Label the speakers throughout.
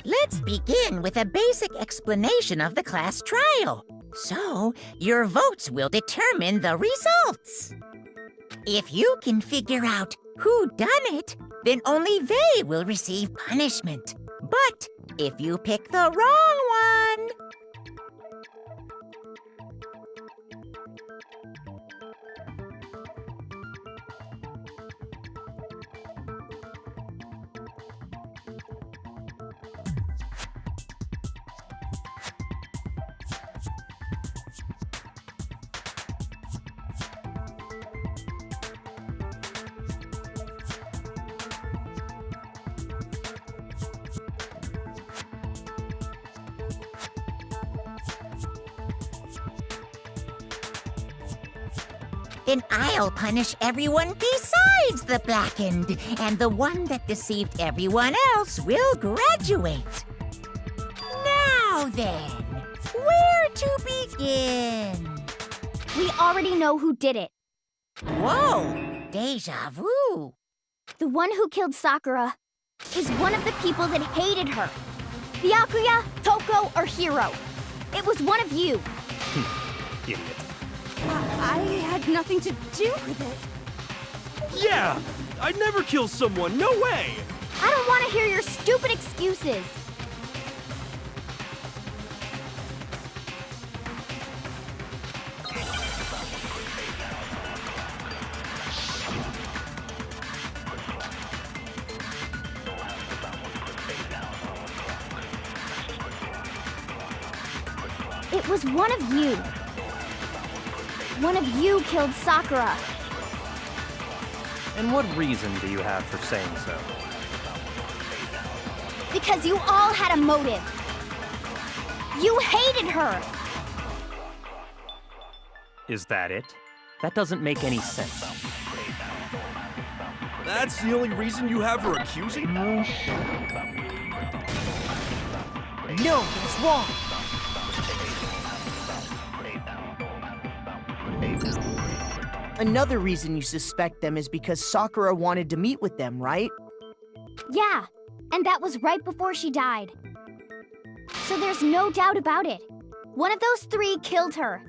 Speaker 1: Let's begin with a basic explanation of the class trial. So, your votes will determine the results. If you can figure out who done it, then only they will receive punishment. But if you pick the wrong one... Then I'll punish everyone besides the blackened, and the one that deceived everyone else will graduate. Now then, where to begin?
Speaker 2: We already know who did it.
Speaker 1: Whoa, deja vu.
Speaker 2: The one who killed Sakura is one of the people that hated her. Byakuya, Toko, or Hiro. It was one of you.
Speaker 3: Idiot.
Speaker 2: I had nothing to do with it.
Speaker 3: Yeah! I'd never kill someone, no way!
Speaker 2: I don't want to hear your stupid excuses. It was one of you. One of you killed Sakura.
Speaker 3: And what reason do you have for saying so?
Speaker 2: Because you all had a motive. You hated her.
Speaker 3: Is that it? That doesn't make any sense.
Speaker 4: That's the only reason you have for accusing?
Speaker 5: No, that's wrong. Another reason you suspect them is because Sakura wanted to meet with them, right?
Speaker 2: Yeah, and that was right before she died. So there's no doubt about it. One of those three killed her.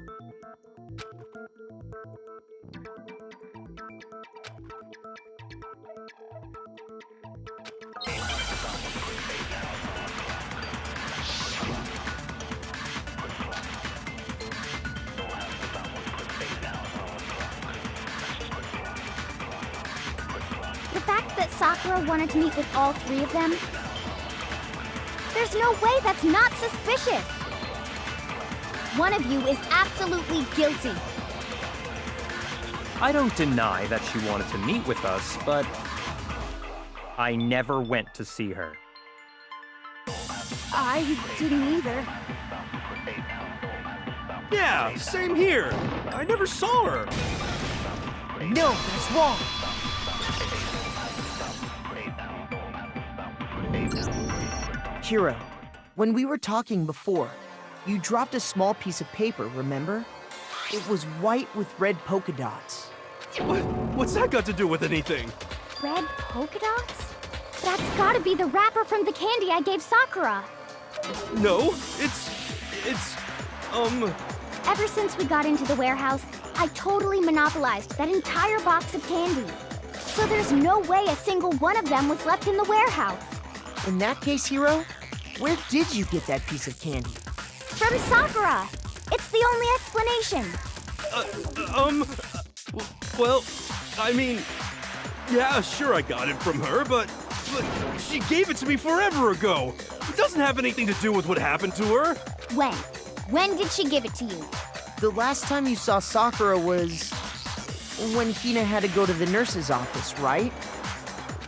Speaker 2: The fact that Sakura wanted to meet with all three of them, there's no way that's not suspicious. One of you is absolutely guilty.
Speaker 3: I don't deny that she wanted to meet with us, but I never went to see her.
Speaker 2: I didn't either.
Speaker 4: Yeah, same here. I never saw her.
Speaker 5: No, that's wrong. Hiro, when we were talking before, you dropped a small piece of paper, remember? It was white with red polka dots.
Speaker 4: What's that got to do with anything?
Speaker 2: Red polka dots? That's gotta be the wrapper from the candy I gave Sakura.
Speaker 4: No, it's,
Speaker 2: Ever since we got into the warehouse, I totally monopolized that entire box of candy. So there's no way a single one of them was left in the warehouse.
Speaker 5: In that case, Hiro, where did you get that piece of candy?
Speaker 2: From Sakura! It's the only explanation.
Speaker 4: Well, I mean, yeah, sure I got it from her, but she gave it to me forever ago. It doesn't have anything to do with what happened to her.
Speaker 2: When? When did she give it to you?
Speaker 5: The last time you saw Sakura was when Hina had to go to the nurse's office, right?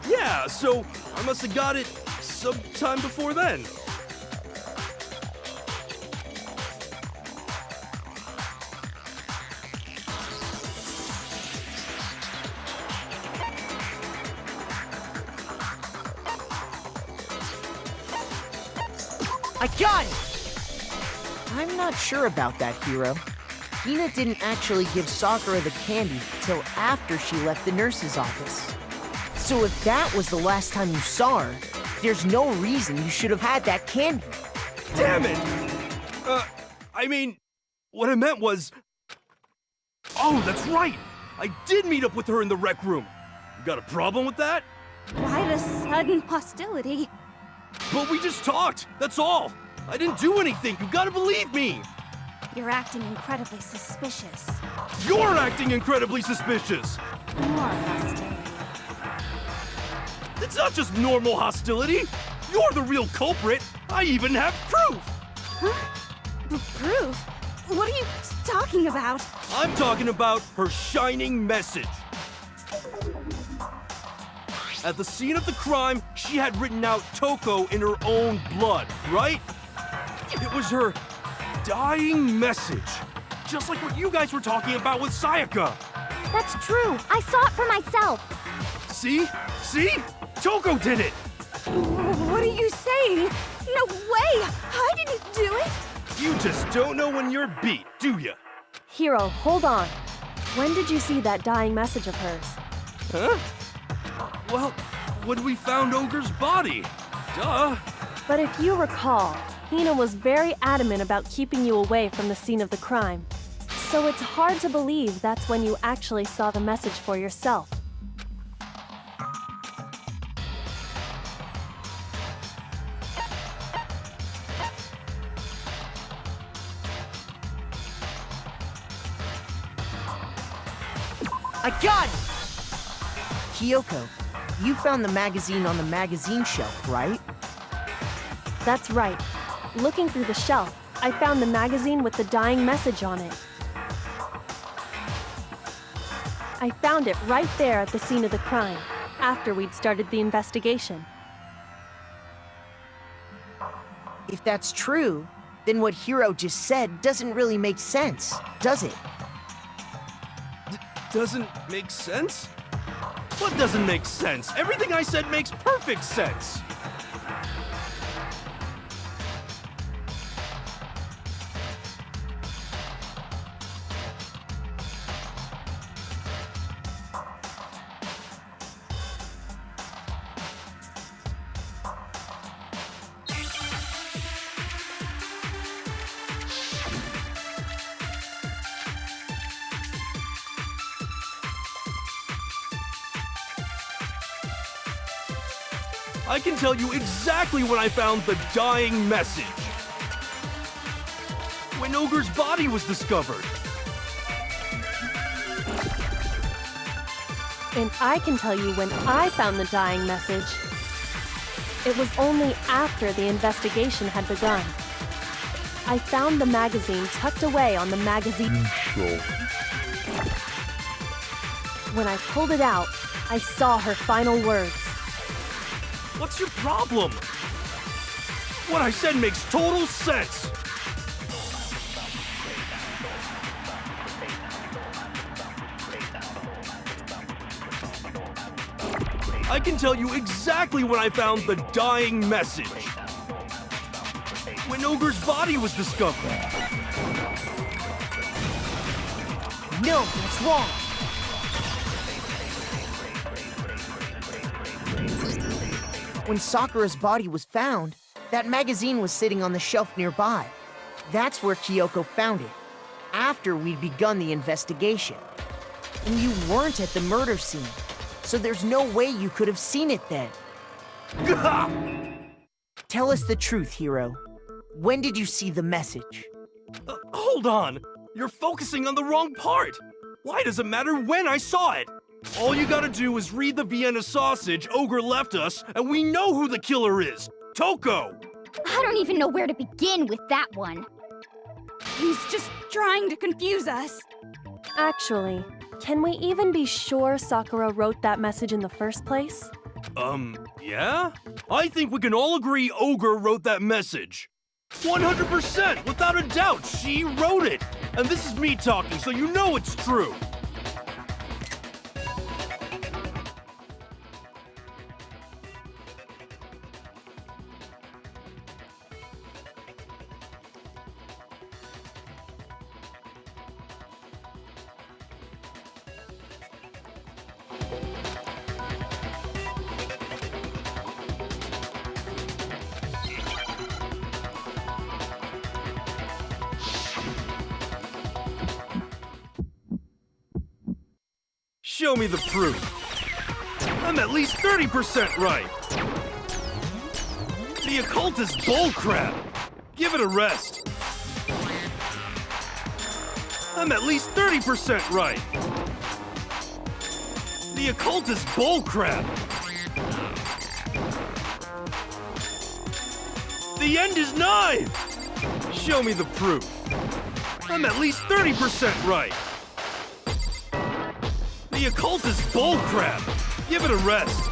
Speaker 4: Yeah, so I must have got it sometime before then.
Speaker 5: I got it! I'm not sure about that, Hiro. Hina didn't actually give Sakura the candy till after she left the nurse's office. So if that was the last time you saw her, there's no reason you should have had that candy.
Speaker 4: Damn it! I mean, what I meant was... Oh, that's right! I did meet up with her in the rec room. You got a problem with that?
Speaker 2: Why the sudden hostility?
Speaker 4: But we just talked, that's all. I didn't do anything, you gotta believe me!
Speaker 2: You're acting incredibly suspicious.
Speaker 4: You're acting incredibly suspicious!
Speaker 2: More hostility.
Speaker 4: It's not just normal hostility! You're the real culprit! I even have proof!
Speaker 2: Proof? What are you talking about?
Speaker 4: I'm talking about her shining message. At the scene of the crime, she had written out Toko in her own blood, right? It was her dying message. Just like what you guys were talking about with Sayaka.
Speaker 2: That's true. I saw it for myself.
Speaker 4: See? See? Toko did it!
Speaker 2: What are you saying? No way! I didn't do it!
Speaker 4: You just don't know when you're beat, do ya?
Speaker 6: Hiro, hold on. When did you see that dying message of hers?
Speaker 4: Huh? Well, when we found Ogre's body. Duh.
Speaker 6: But if you recall, Hina was very adamant about keeping you away from the scene of the crime. So it's hard to believe that's when you actually saw the message for yourself.
Speaker 5: I got it! Kyoko, you found the magazine on the magazine shelf, right?
Speaker 6: That's right. Looking through the shelf, I found the magazine with the dying message on it. I found it right there at the scene of the crime, after we'd started the investigation.
Speaker 5: If that's true, then what Hiro just said doesn't really make sense, does it?
Speaker 4: Doesn't make sense? What doesn't make sense? Everything I said makes perfect sense. I can tell you exactly when I found the dying message. When Ogre's body was discovered.
Speaker 6: And I can tell you when I found the dying message. It was only after the investigation had begun. I found the magazine tucked away on the magazine shelf. When I pulled it out, I saw her final words.
Speaker 4: What's your problem? What I said makes total sense. I can tell you exactly when I found the dying message. When Ogre's body was discovered.
Speaker 5: No, that's wrong. When Sakura's body was found, that magazine was sitting on the shelf nearby. That's where Kyoko found it, after we'd begun the investigation. And you weren't at the murder scene, so there's no way you could have seen it then. Tell us the truth, Hiro. When did you see the message?
Speaker 4: Hold on! You're focusing on the wrong part! Why does it matter when I saw it? All you gotta do is read the Vienna sausage Ogre left us, and we know who the killer is! Toko!
Speaker 2: I don't even know where to begin with that one. He's just trying to confuse us.
Speaker 6: Actually, can we even be sure Sakura wrote that message in the first place?
Speaker 4: Yeah? I think we can all agree Ogre wrote that message. 100%, without a doubt, she wrote it! And this is me talking, so you know it's true! Show me the proof. I'm at least 30% right. The occult is bullcrap. Give it a rest. I'm at least 30% right. The occult is bullcrap. The end is nigh. Show me the proof. I'm at least 30% right. The occult is bullcrap. Give it a rest.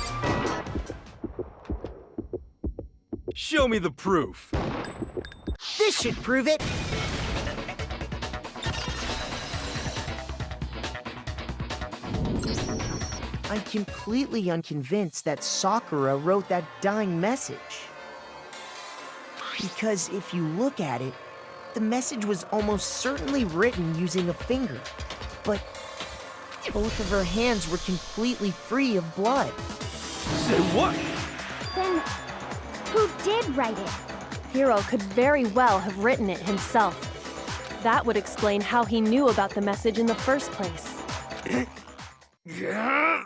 Speaker 4: Show me the proof.
Speaker 5: This should prove it. I'm completely unconvinced that Sakura wrote that dying message. Because if you look at it, the message was almost certainly written using a finger. But both of her hands were completely free of blood.
Speaker 4: Say what?
Speaker 2: Then, who did write it?
Speaker 6: Hiro could very well have written it himself. That would explain how he knew about the message in the first place.
Speaker 4: Yeah,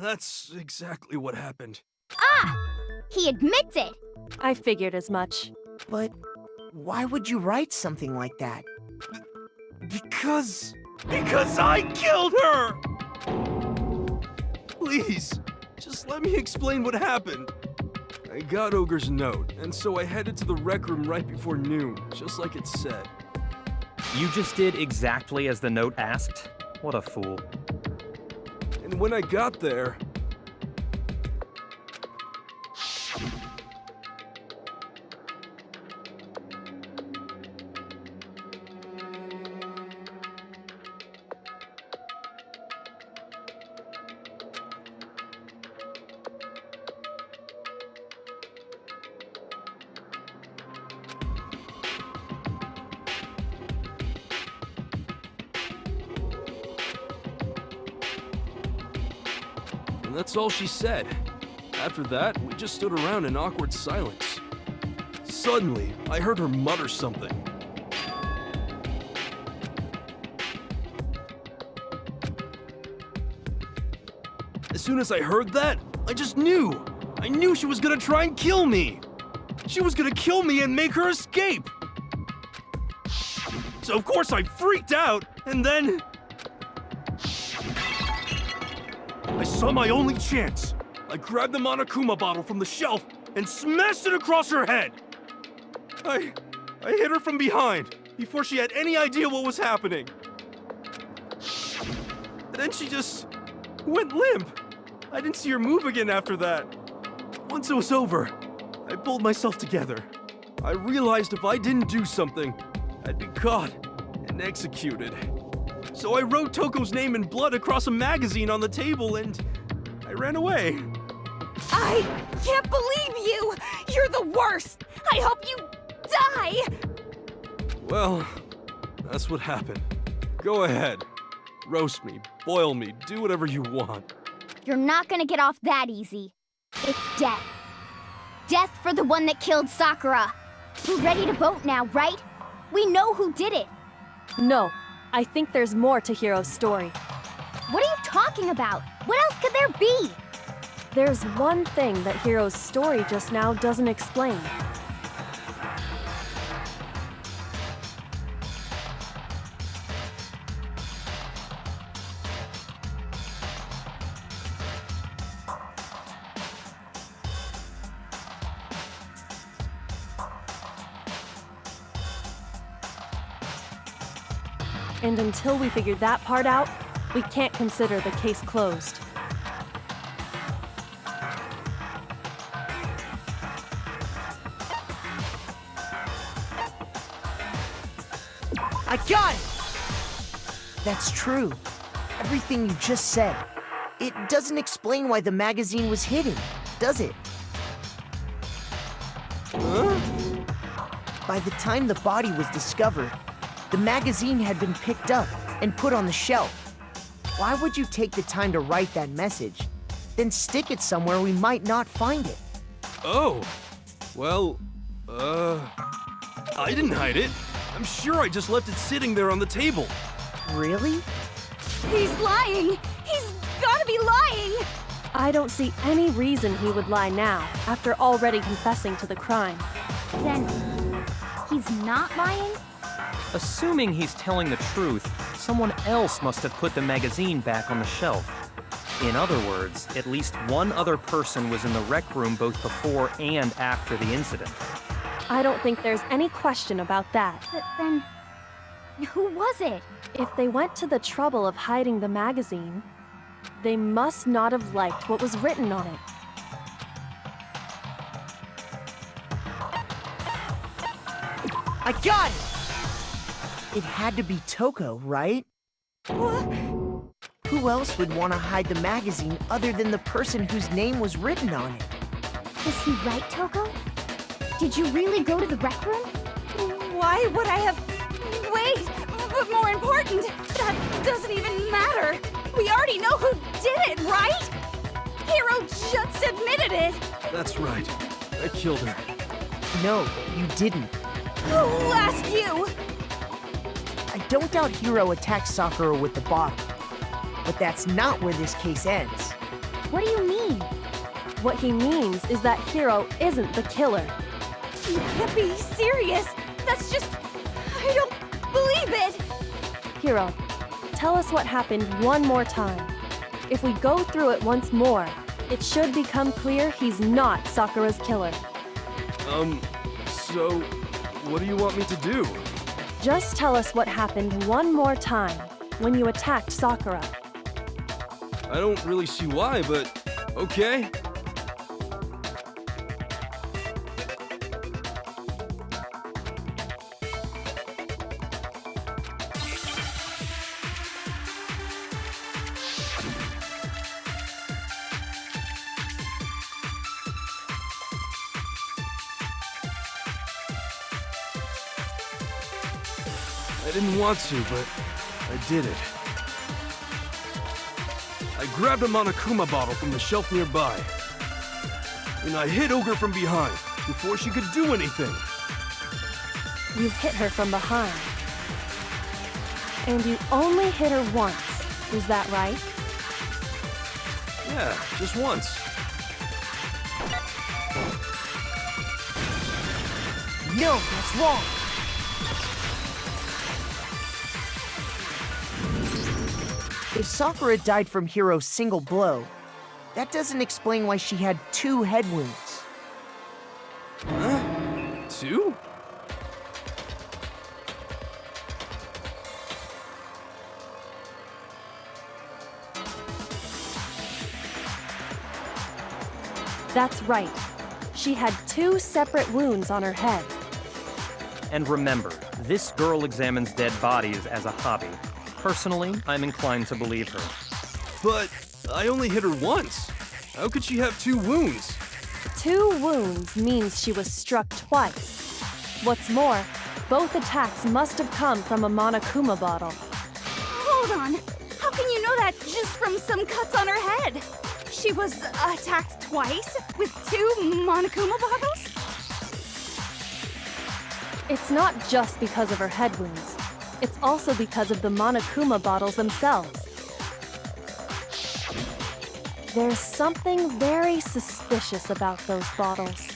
Speaker 4: that's exactly what happened.
Speaker 2: Ah! He admits it!
Speaker 6: I figured as much.
Speaker 5: But why would you write something like that?
Speaker 4: Because I killed her! Please, just let me explain what happened. I got Ogre's note, and so I headed to the rec room right before noon, just like it said.
Speaker 3: You just did exactly as the note asked? What a fool.
Speaker 4: And when I got there... And that's all she said. After that, we just stood around in awkward silence. Suddenly, I heard her mutter something. As soon as I heard that, I just knew. I knew she was gonna try and kill me. She was gonna kill me and make her escape. So of course I freaked out, and then... I saw my only chance. I grabbed the Monokuma bottle from the shelf and smashed it across her head. I hit her from behind before she had any idea what was happening. And then she just went limp. I didn't see her move again after that. Once it was over, I pulled myself together. I realized if I didn't do something, I'd be caught and executed. So I wrote Toko's name in blood across a magazine on the table and I ran away.
Speaker 2: I can't believe you! You're the worst! I hope you die!
Speaker 4: Well, that's what happened. Go ahead. Roast me, boil me, do whatever you want.
Speaker 2: You're not gonna get off that easy. It's death. Death for the one that killed Sakura. We're ready to vote now, right? We know who did it.
Speaker 6: No, I think there's more to Hiro's story.
Speaker 2: What are you talking about? What else could there be?
Speaker 6: There's one thing that Hiro's story just now doesn't explain. And until we figure that part out, we can't consider the case closed.
Speaker 5: I got it! That's true. Everything you just said. It doesn't explain why the magazine was hidden, does it?
Speaker 4: Huh?
Speaker 5: By the time the body was discovered, the magazine had been picked up and put on the shelf. Why would you take the time to write that message, then stick it somewhere we might not find it?
Speaker 4: Oh, well, I didn't hide it. I'm sure I just left it sitting there on the table.
Speaker 5: Really?
Speaker 2: He's lying! He's gotta be lying!
Speaker 6: I don't see any reason he would lie now, after already confessing to the crime.
Speaker 2: Then, he's not lying?
Speaker 3: Assuming he's telling the truth, someone else must have put the magazine back on the shelf. In other words, at least one other person was in the rec room both before and after the incident.
Speaker 6: I don't think there's any question about that.
Speaker 2: But then, who was it?
Speaker 6: If they went to the trouble of hiding the magazine, they must not have liked what was written on it.
Speaker 5: I got it! It had to be Toko, right? Who else would want to hide the magazine other than the person whose name was written on it?
Speaker 2: Was he right, Toko? Did you really go to the rec room?
Speaker 7: Why would I have... Wait! But more important, that doesn't even matter! We already know who did it, right? Hiro just admitted it!
Speaker 4: That's right. I killed her.
Speaker 5: No, you didn't.
Speaker 7: Who asked you?
Speaker 5: I don't doubt Hiro attacked Sakura with the bottle. But that's not where this case ends.
Speaker 2: What do you mean?
Speaker 6: What he means is that Hiro isn't the killer.
Speaker 7: You can't be serious! That's just... I don't believe it!
Speaker 6: Hiro, tell us what happened one more time. If we go through it once more, it should become clear he's not Sakura's killer.
Speaker 4: So... what do you want me to do?
Speaker 6: Just tell us what happened one more time when you attacked Sakura.
Speaker 4: I don't really see why, but... okay. I didn't want to, but I did it. I grabbed a Monokuma bottle from the shelf nearby, and I hit Ogre from behind before she could do anything.
Speaker 6: You hit her from behind. And you only hit her once, is that right?
Speaker 4: Yeah, just once.
Speaker 5: No, that's wrong! If Sakura died from Hiro's single blow, that doesn't explain why she had 2 head wounds.
Speaker 4: Huh? 2?
Speaker 6: That's right. She had 2 separate wounds on her head.
Speaker 3: And remember, this girl examines dead bodies as a hobby. Personally, I'm inclined to believe her.
Speaker 4: But I only hit her once. How could she have 2 wounds?
Speaker 6: 2 wounds means she was struck twice. What's more, both attacks must have come from a Monokuma bottle.
Speaker 7: Hold on. How can you know that just from some cuts on her head? She was attacked twice with 2 Monokuma bottles?
Speaker 6: It's not just because of her head wounds. It's also because of the Monokuma bottles themselves. There's something very suspicious about those bottles.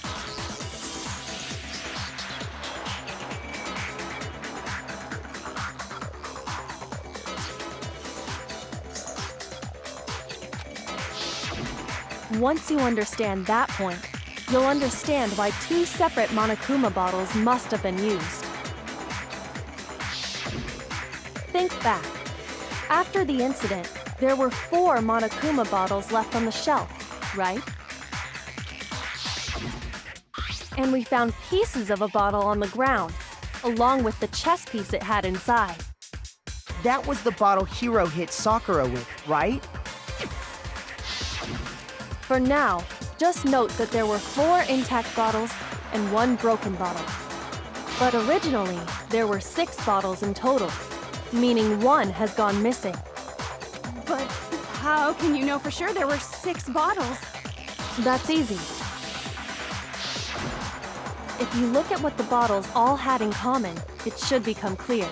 Speaker 6: Once you understand that point, you'll understand why 2 separate Monokuma bottles must have been used. Think back. After the incident, there were 4 Monokuma bottles left on the shelf, right? And we found pieces of a bottle on the ground, along with the chess piece it had inside.
Speaker 5: That was the bottle Hiro hit Sakura with, right?
Speaker 6: For now, just note that there were 4 intact bottles and 1 broken bottle. But originally, there were 6 bottles in total, meaning 1 has gone missing.
Speaker 7: But how can you know for sure there were 6 bottles?
Speaker 6: That's easy. If you look at what the bottles all had in common, it should become clear.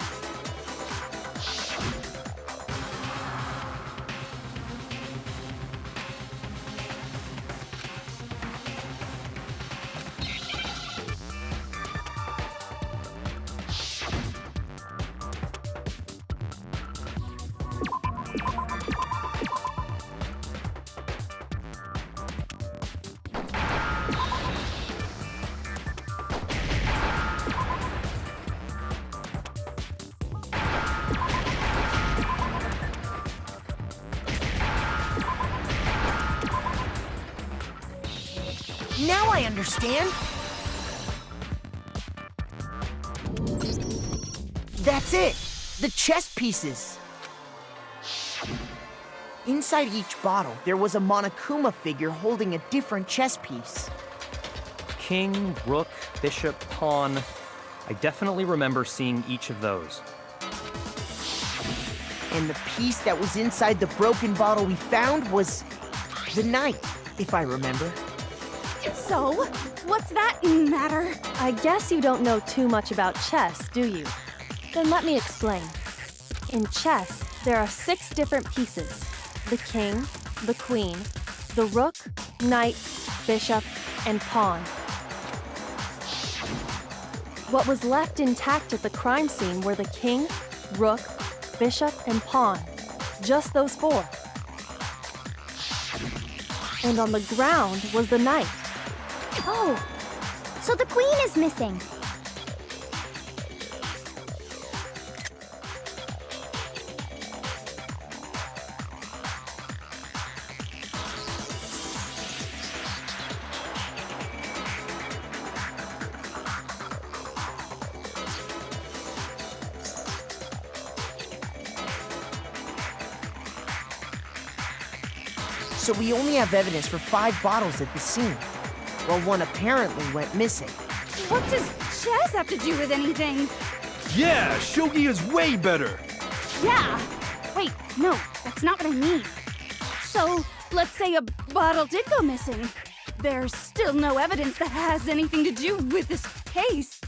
Speaker 5: Now I understand. That's it! The chess pieces! Inside each bottle, there was a Monokuma figure holding a different chess piece.
Speaker 3: King, rook, bishop, pawn. I definitely remember seeing each of those.
Speaker 5: And the piece that was inside the broken bottle we found was the knight, if I remember.
Speaker 7: So, what's that matter?
Speaker 6: I guess you don't know too much about chess, do you? Then let me explain. In chess, there are 6 different pieces. The king, the queen, the rook, knight, bishop, and pawn. What was left intact at the crime scene were the king, rook, bishop, and pawn. Just those 4. And on the ground was the knight.
Speaker 2: Oh, so the queen is missing.
Speaker 5: So we only have evidence for 5 bottles at the scene, while one apparently went missing.
Speaker 7: What does chess have to do with anything?
Speaker 4: Yeah, shogi is way better.
Speaker 7: Yeah. Wait, no, that's not what I mean. So, let's say a bottle did go missing. There's still no evidence that has anything to do with this case.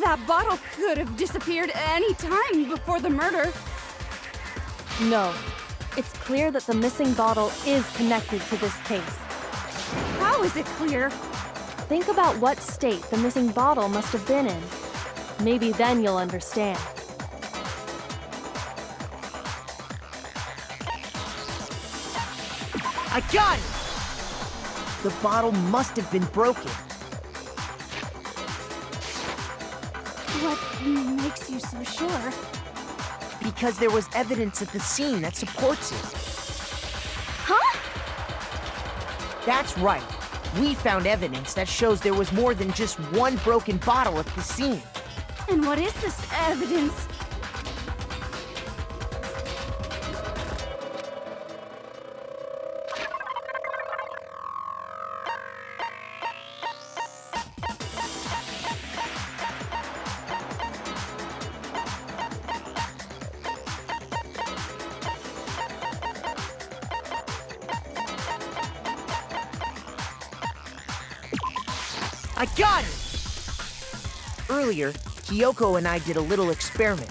Speaker 7: That bottle could have disappeared any time before the murder.
Speaker 6: No. It's clear that the missing bottle is connected to this case.
Speaker 7: How is it clear?
Speaker 6: Think about what state the missing bottle must have been in. Maybe then you'll understand.
Speaker 5: I got it! The bottle must have been broken.
Speaker 7: What makes you so sure?
Speaker 5: Because there was evidence at the scene that supports it.
Speaker 7: Huh?
Speaker 5: That's right. We found evidence that shows there was more than just one broken bottle at the scene.
Speaker 7: And what is this evidence?
Speaker 5: I got it! Earlier, Kyoko and I did a little experiment.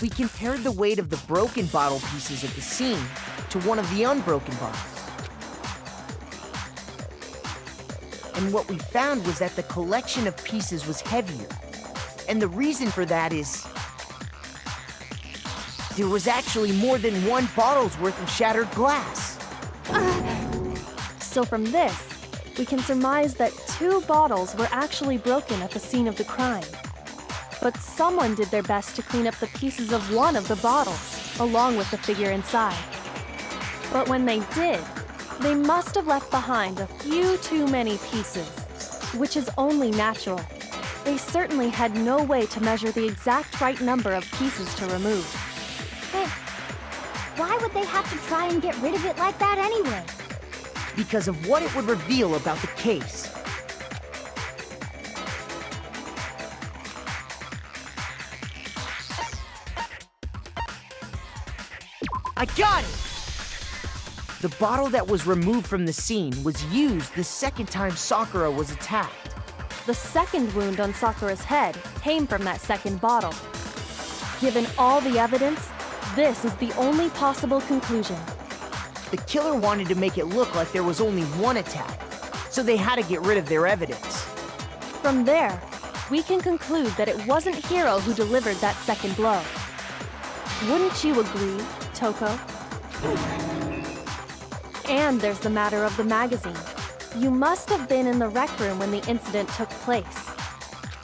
Speaker 5: We compared the weight of the broken bottle pieces at the scene to one of the unbroken bottles. And what we found was that the collection of pieces was heavier. And the reason for that is there was actually more than one bottle's worth of shattered glass.
Speaker 6: So from this, we can surmise that 2 bottles were actually broken at the scene of the crime. But someone did their best to clean up the pieces of one of the bottles, along with the figure inside. But when they did, they must have left behind a few too many pieces, which is only natural. They certainly had no way to measure the exact right number of pieces to remove.
Speaker 2: But why would they have to try and get rid of it like that anyway?
Speaker 5: Because of what it would reveal about the case. I got it! The bottle that was removed from the scene was used the second time Sakura was attacked.
Speaker 6: The second wound on Sakura's head came from that second bottle. Given all the evidence, this is the only possible conclusion.
Speaker 5: The killer wanted to make it look like there was only one attack, so they had to get rid of their evidence.
Speaker 6: From there, we can conclude that it wasn't Hiro who delivered that second blow. Wouldn't you agree, Toko? And there's the matter of the magazine. You must have been in the rec room when the incident took place.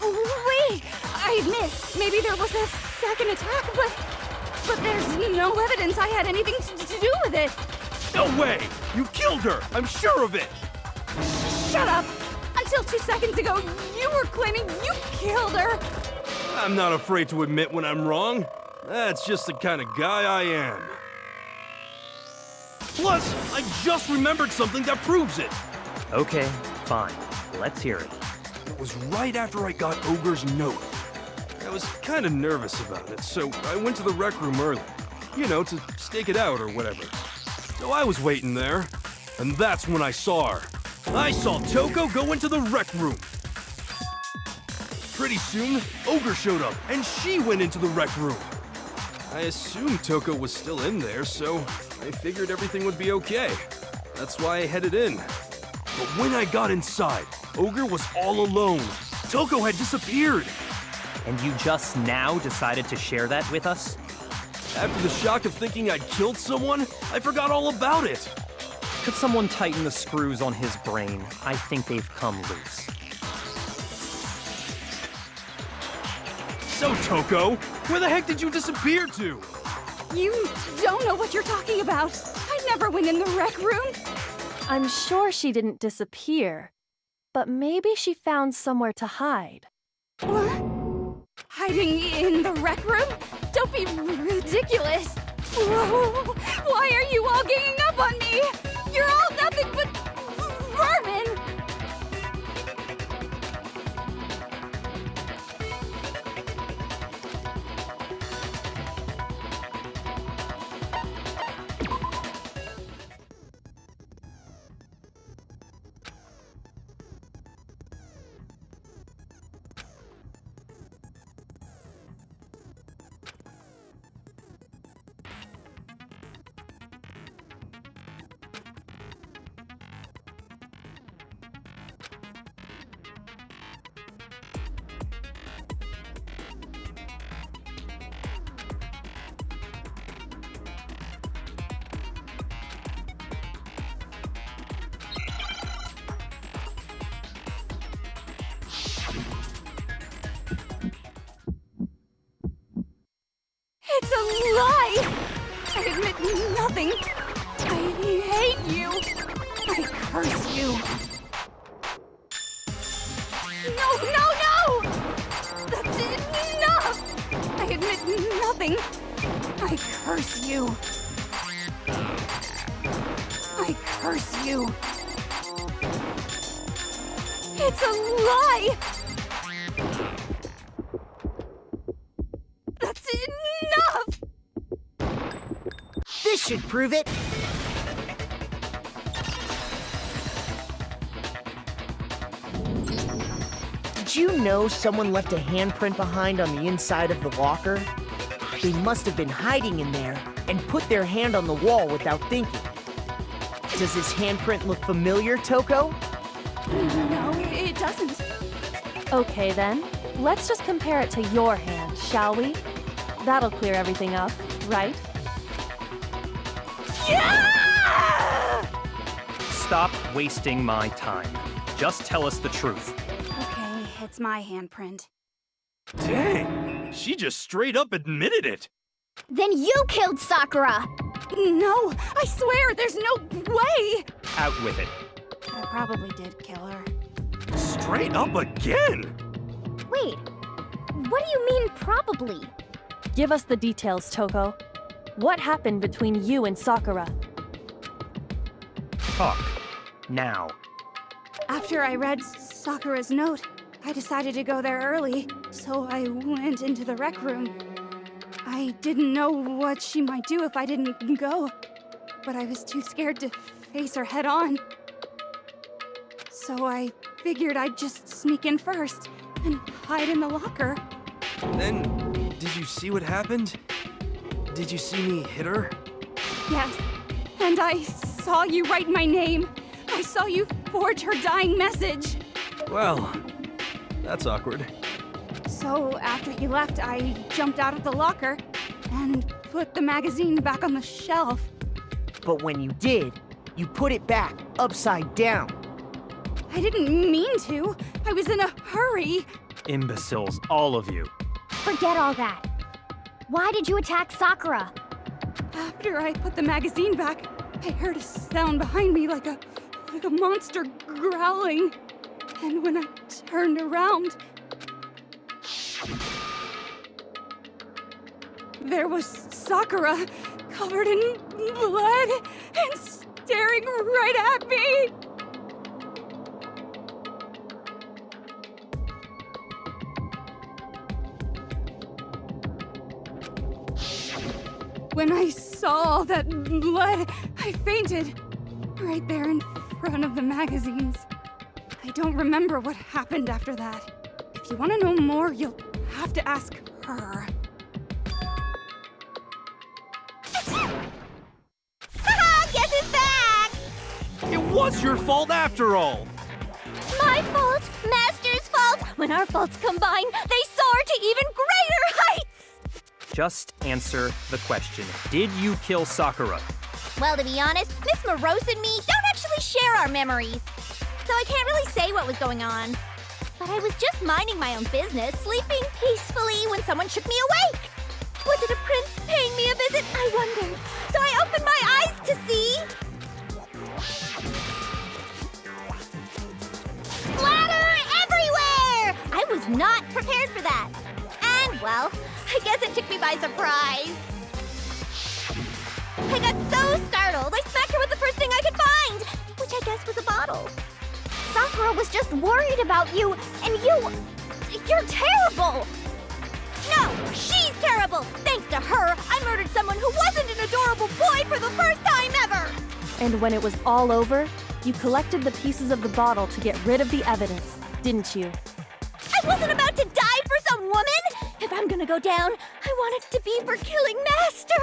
Speaker 7: Wait! I admit, maybe there was a second attack, but there's no evidence I had anything to do with it.
Speaker 4: No way! You killed her! I'm sure of it!
Speaker 7: Shut up! until 2 seconds ago, you were claiming you killed her!
Speaker 4: I'm not afraid to admit when I'm wrong. That's just the kind of guy I am. Plus, I just remembered something that proves it.
Speaker 3: Okay, fine. Let's hear it.
Speaker 4: It was right after I got Ogre's note. I was kind of nervous about it, so I went to the rec room early. You know, to stake it out or whatever. So I was waiting there, and that's when I saw her. I saw Toko go into the rec room. Pretty soon, Ogre showed up, and she went into the rec room. I assumed Toko was still in there, so I figured everything would be okay. That's why I headed in. But when I got inside, Ogre was all alone. Toko had disappeared.
Speaker 3: And you just now decided to share that with us?
Speaker 4: After the shock of thinking I'd killed someone, I forgot all about it.
Speaker 3: Could someone tighten the screws on his brain? I think they've come loose.
Speaker 4: So, Toko, where the heck did you disappear to?
Speaker 7: You don't know what you're talking about. I never went in the rec room.
Speaker 6: I'm sure she didn't disappear, but maybe she found somewhere to hide.
Speaker 7: What? Hiding in the rec room? Don't be ridiculous. Whoa. Why are you all ganging up on me? You're all nothing but vermin. It's a lie! I admit nothing. I hate you. I curse you. No! That's enough! I admit nothing. I curse you. I curse you. It's a lie! That's enough!
Speaker 5: This should prove it. Did you know someone left a handprint behind on the inside of the locker? They must have been hiding in there and put their hand on the wall without thinking. Does this handprint look familiar, Toko?
Speaker 7: No, it doesn't.
Speaker 6: Okay then, let's just compare it to your hand, shall we? That'll clear everything up, right?
Speaker 7: Yeah!
Speaker 3: Stop wasting my time. Just tell us the truth.
Speaker 7: Okay, it's my handprint.
Speaker 4: Dang, she just straight up admitted it.
Speaker 2: Then you killed Sakura!
Speaker 7: No, I swear, there's no way!
Speaker 3: Out with it.
Speaker 7: I probably did kill her.
Speaker 4: Straight up again?
Speaker 2: Wait, what do you mean probably?
Speaker 6: Give us the details, Toko. What happened between you and Sakura?
Speaker 3: Talk. Now.
Speaker 7: After I read Sakura's note, I decided to go there early, so I went into the rec room. I didn't know what she might do if I didn't go, but I was too scared to face her head on. So I figured I'd just sneak in first and hide in the locker.
Speaker 4: Then, did you see what happened? Did you see me hit her?
Speaker 7: Yes, and I saw you write my name. I saw you forge her dying message.
Speaker 4: Well, that's awkward.
Speaker 7: So after he left, I jumped out of the locker and put the magazine back on the shelf.
Speaker 5: But when you did, you put it back upside down.
Speaker 7: I didn't mean to. I was in a hurry.
Speaker 3: Imbeciles, all of you.
Speaker 2: Forget all that. Why did you attack Sakura?
Speaker 7: After I put the magazine back, I heard a sound behind me like a monster growling. And when I turned around, there was Sakura, covered in blood and staring right at me. When I saw all that blood, I fainted. Right there in front of the magazines. I don't remember what happened after that. If you want to know more, you'll have to ask her.
Speaker 2: Haha, guess who's back?
Speaker 4: It was your fault after all.
Speaker 2: My fault, Master's fault. When our faults combine, they soar to even greater heights.
Speaker 3: Just answer the question. Did you kill Sakura?
Speaker 2: Well, to be honest, Miss Morose and me don't actually share our memories. So I can't really say what was going on. But I was just minding my own business, sleeping peacefully when someone shook me awake. Was it a prince paying me a visit? I wondered. So I opened my eyes to see... splatter everywhere! I was not prepared for that. And, well, I guess it took me by surprise. I got so startled, I smacked her with the first thing I could find, which I guess was a bottle. Sakura was just worried about you, and you're terrible! No, she's terrible! Thanks to her, I murdered someone who wasn't an adorable boy for the first time ever!
Speaker 6: And when it was all over, you collected the pieces of the bottle to get rid of the evidence, didn't you?
Speaker 2: I wasn't about to die for some woman! If I'm gonna go down, I want it to be for killing Master!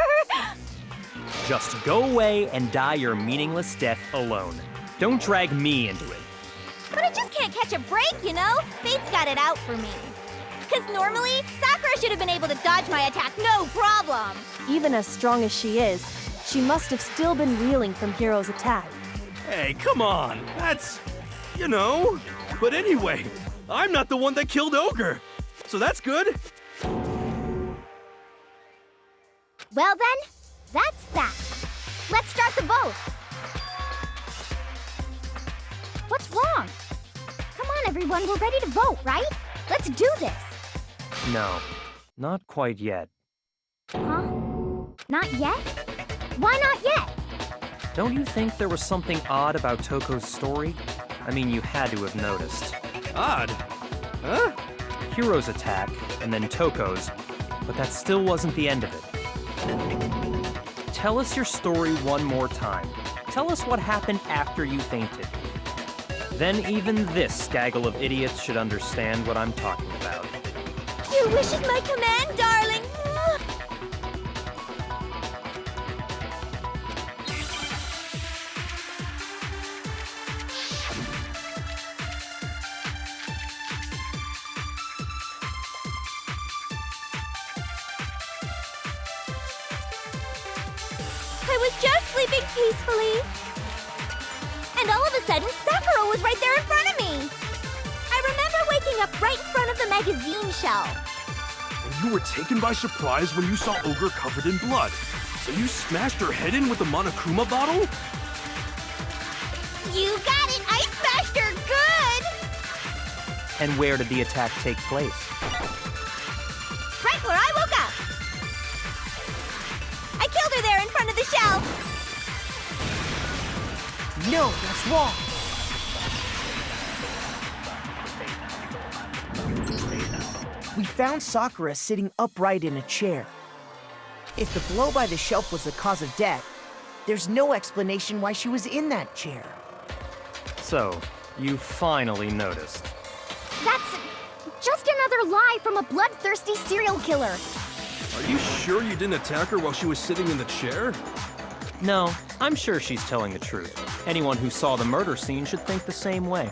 Speaker 3: Just go away and die your meaningless death alone. Don't drag me into it.
Speaker 2: But I just can't catch a break, you know? Fate's got it out for me. Because normally, Sakura should have been able to dodge my attack, no problem!
Speaker 6: Even as strong as she is, she must have still been reeling from Hiro's attack.
Speaker 4: Hey, come on. That's, you know. But anyway, I'm not the one that killed Ogre. So that's good.
Speaker 2: Well then, that's that. Let's start the vote. What's wrong? Come on, everyone, we're ready to vote, right? Let's do this.
Speaker 3: No, not quite yet.
Speaker 2: Huh? Not yet? Why not yet?
Speaker 3: Don't you think there was something odd about Toko's story? I mean, you had to have noticed.
Speaker 4: Odd. Huh?
Speaker 3: Hiro's attack, and then Toko's, but that still wasn't the end of it. Tell us your story one more time. Tell us what happened after you fainted. Then even this gaggle of idiots should understand what I'm talking about.
Speaker 2: Your wish is my command, darling. I was just sleeping peacefully. And all of a sudden, Sakura was right there in front of me. I remember waking up right in front of the magazine shelf.
Speaker 4: And you were taken by surprise when you saw Ogre covered in blood. So you smashed her head in with the Monokuma bottle?
Speaker 2: You got it! I smashed her good!
Speaker 3: And where did the attack take place?
Speaker 2: Right where I woke up. I killed her there in front of the shelf.
Speaker 5: No, that's wrong. We found Sakura sitting upright in a chair. If the blow by the shelf was the cause of death, there's no explanation why she was in that chair.
Speaker 3: So, you finally noticed.
Speaker 2: That's just another lie from a bloodthirsty serial killer.
Speaker 4: Are you sure you didn't attack her while she was sitting in the chair?
Speaker 3: No, I'm sure she's telling the truth. Anyone who saw the murder scene should think the same way.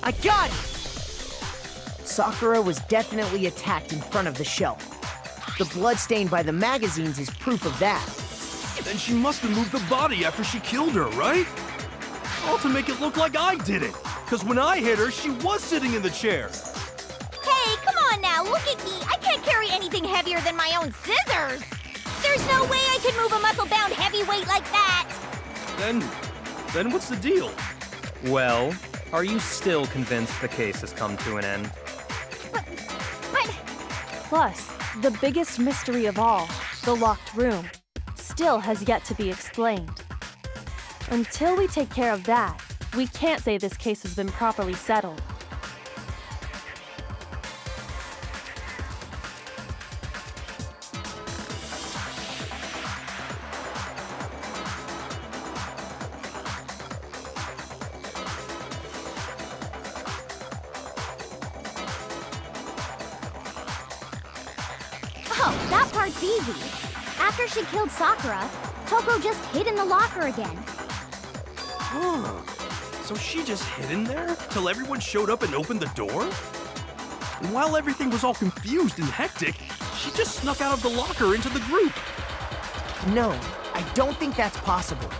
Speaker 5: I got it! Sakura was definitely attacked in front of the shelf. The blood stain by the magazines is proof of that.
Speaker 4: Then she must have moved the body after she killed her, right? All to make it look like I did it. Because when I hit her, she was sitting in the chair.
Speaker 2: Hey, come on now, look at me. I can't carry anything heavier than my own scissors. There's no way I could move a muscle-bound heavyweight like that.
Speaker 4: Then what's the deal?
Speaker 3: Well, are you still convinced the case has come to an end?
Speaker 2: But...
Speaker 6: Plus, the biggest mystery of all, the locked room, still has yet to be explained. Until we take care of that, we can't say this case has been properly settled.
Speaker 2: Oh, that part's easy. After she killed Sakura, Toko just hid in the locker again.
Speaker 4: Huh. So she just hid in there till everyone showed up and opened the door? And while everything was all confused and hectic, she just snuck out of the locker into the group.
Speaker 5: No, I don't think that's possible.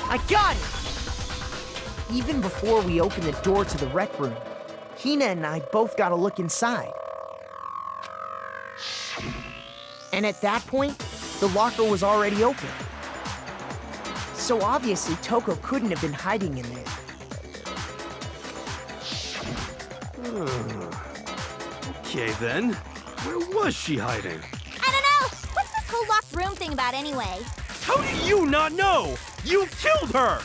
Speaker 5: I got it! Even before we opened the door to the rec room, Hina and I both got a look inside. And at that point, the locker was already open. So obviously Toko couldn't have been hiding in there.
Speaker 4: Okay then, where was she hiding?
Speaker 2: I don't know. What's this whole locked room thing about anyway?
Speaker 4: How do you not know? You killed her!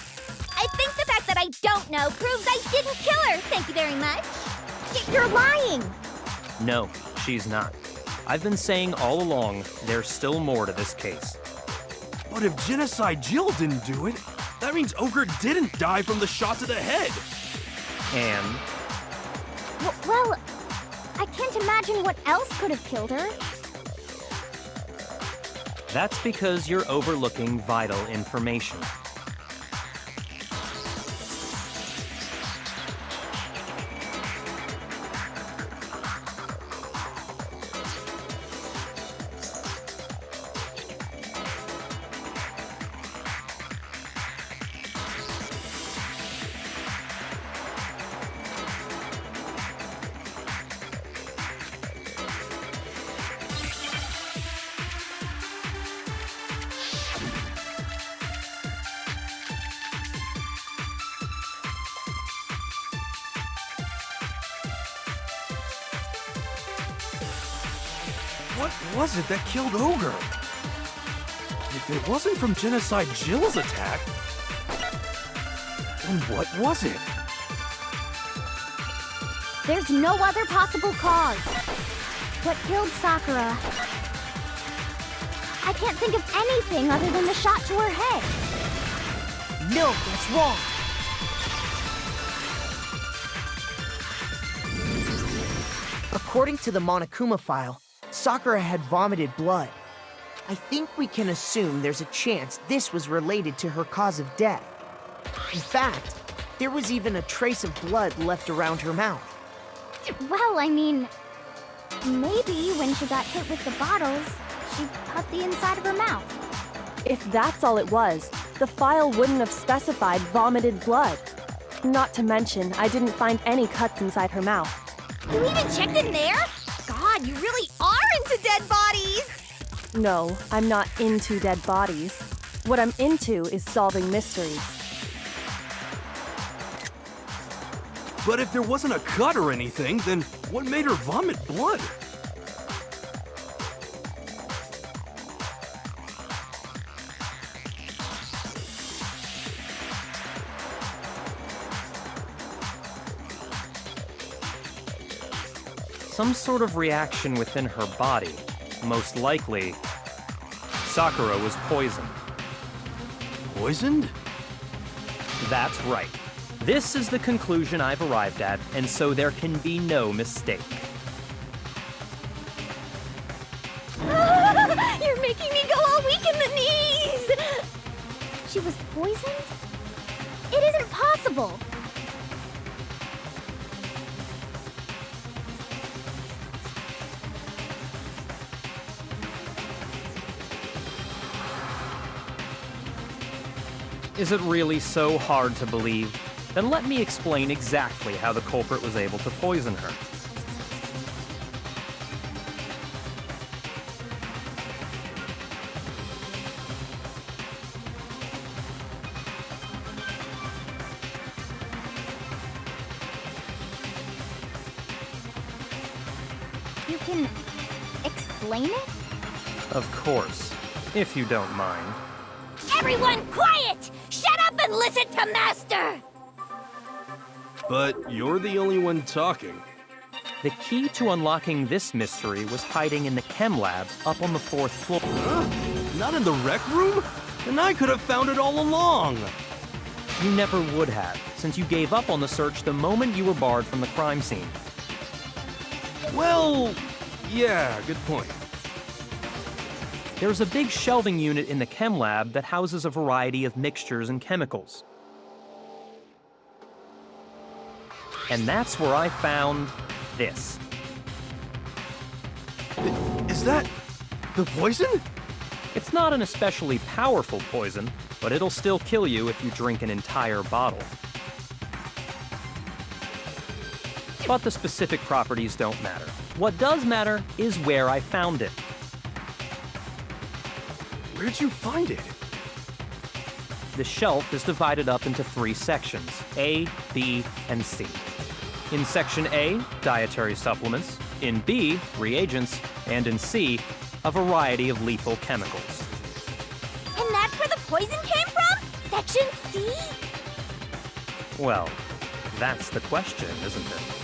Speaker 2: I think the fact that I don't know proves I didn't kill her. Thank you very much. You're lying.
Speaker 3: No, she's not. I've been saying all along, there's still more to this case.
Speaker 4: But if Genocide Jill didn't do it, that means Ogre didn't die from the shot to the head.
Speaker 3: And
Speaker 2: Well, I can't imagine what else could have killed her.
Speaker 3: that's because you're overlooking vital information.
Speaker 4: What was it that killed Ogre? If it wasn't from Genocide Jill's attack, then what was it?
Speaker 2: There's no other possible cause. What killed Sakura? I can't think of anything other than the shot to her head.
Speaker 5: No, that's wrong. According to the Monokuma file, Sakura had vomited blood. I think we can assume there's a chance this was related to her cause of death. In fact, there was even a trace of blood left around her mouth.
Speaker 2: Well, I mean, maybe when she got hit with the bottles, she cut the inside of her mouth.
Speaker 6: If that's all it was, the file wouldn't have specified vomited blood. Not to mention, I didn't find any cuts inside her mouth.
Speaker 2: You even checked in there? God, you really are into dead bodies!
Speaker 6: No, I'm not into dead bodies. What I'm into is solving mysteries.
Speaker 4: But if there wasn't a cut or anything, then what made her vomit blood?
Speaker 3: Some sort of reaction within her body. Most likely, Sakura was poisoned.
Speaker 4: Poisoned?
Speaker 3: That's right. This is the conclusion I've arrived at, and so there can be no mistake.
Speaker 2: You're making me go all weak in the knees! was poisoned? It isn't possible!
Speaker 3: Is it really so hard to believe? Then let me explain exactly how the culprit was able to poison her.
Speaker 2: You can explain it?
Speaker 3: Of course, if you don't mind.
Speaker 2: Everyone quiet! Shut up and listen to Master!
Speaker 4: But you're the only one talking.
Speaker 3: The key to unlocking this mystery was hiding in the chem lab up on the 4th floor.
Speaker 4: Huh? Not in the rec room? And I could have found it all along.
Speaker 3: You never would have, since you gave up on the search the moment you were barred from the crime scene.
Speaker 4: Well, yeah, good point.
Speaker 3: There's a big shelving unit in the chem lab that houses a variety of mixtures and chemicals. And that's where I found this.
Speaker 4: Is that the poison?
Speaker 3: It's not an especially powerful poison, but it'll still kill you if you drink an entire bottle. But the specific properties don't matter. What does matter is where I found it.
Speaker 4: Where'd you find it?
Speaker 3: The shelf is divided up into 3 sections, A, B, and C. In Section A, dietary supplements. In B, reagents. And in C, a variety of lethal chemicals.
Speaker 2: And that's where the poison came from? Section C?
Speaker 3: Well, that's the question, isn't it?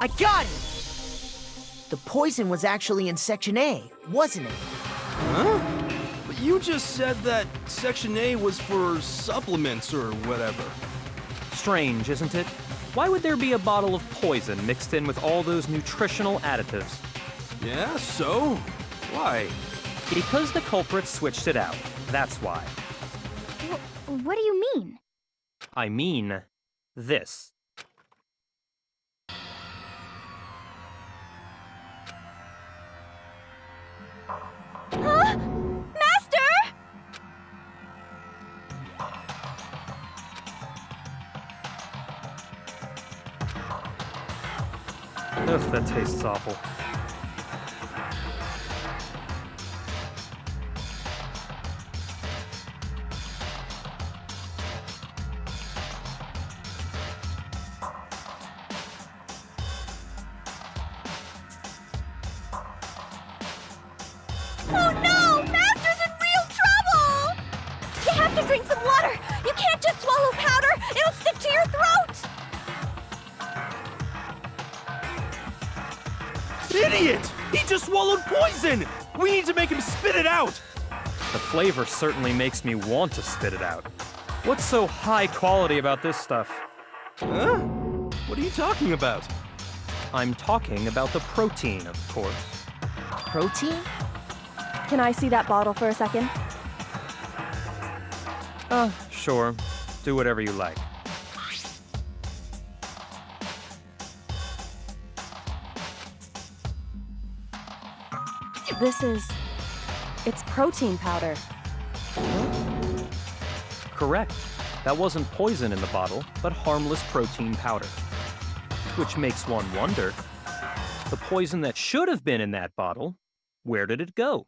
Speaker 5: I got it! The poison was actually in Section A, wasn't it?
Speaker 4: Huh? But you just said that Section A was for supplements or whatever.
Speaker 3: Strange, isn't it? Why would there be a bottle of poison mixed in with all those nutritional additives?
Speaker 4: Yeah, so? Why?
Speaker 3: Because the culprit switched it out. That's why.
Speaker 2: What do you mean?
Speaker 3: I mean, this.
Speaker 2: Huh? Master!
Speaker 3: Ugh, that tastes awful.
Speaker 2: Oh no! Master's in real trouble! You have to drink some water! You can't just swallow powder! It'll stick to your throat!
Speaker 4: Idiot! He just swallowed poison! We need to make him spit it out!
Speaker 3: The flavor certainly makes me want to spit it out. What's so high quality about this stuff?
Speaker 4: Huh? What are you talking about?
Speaker 3: I'm talking about the protein, of course.
Speaker 5: Protein?
Speaker 6: Can I see that bottle for a second?
Speaker 3: Sure. Do whatever you like.
Speaker 6: It's protein powder.
Speaker 3: Correct. That wasn't poison in the bottle, but harmless protein powder. Which makes one wonder, the poison that should have been in that bottle, where did it go?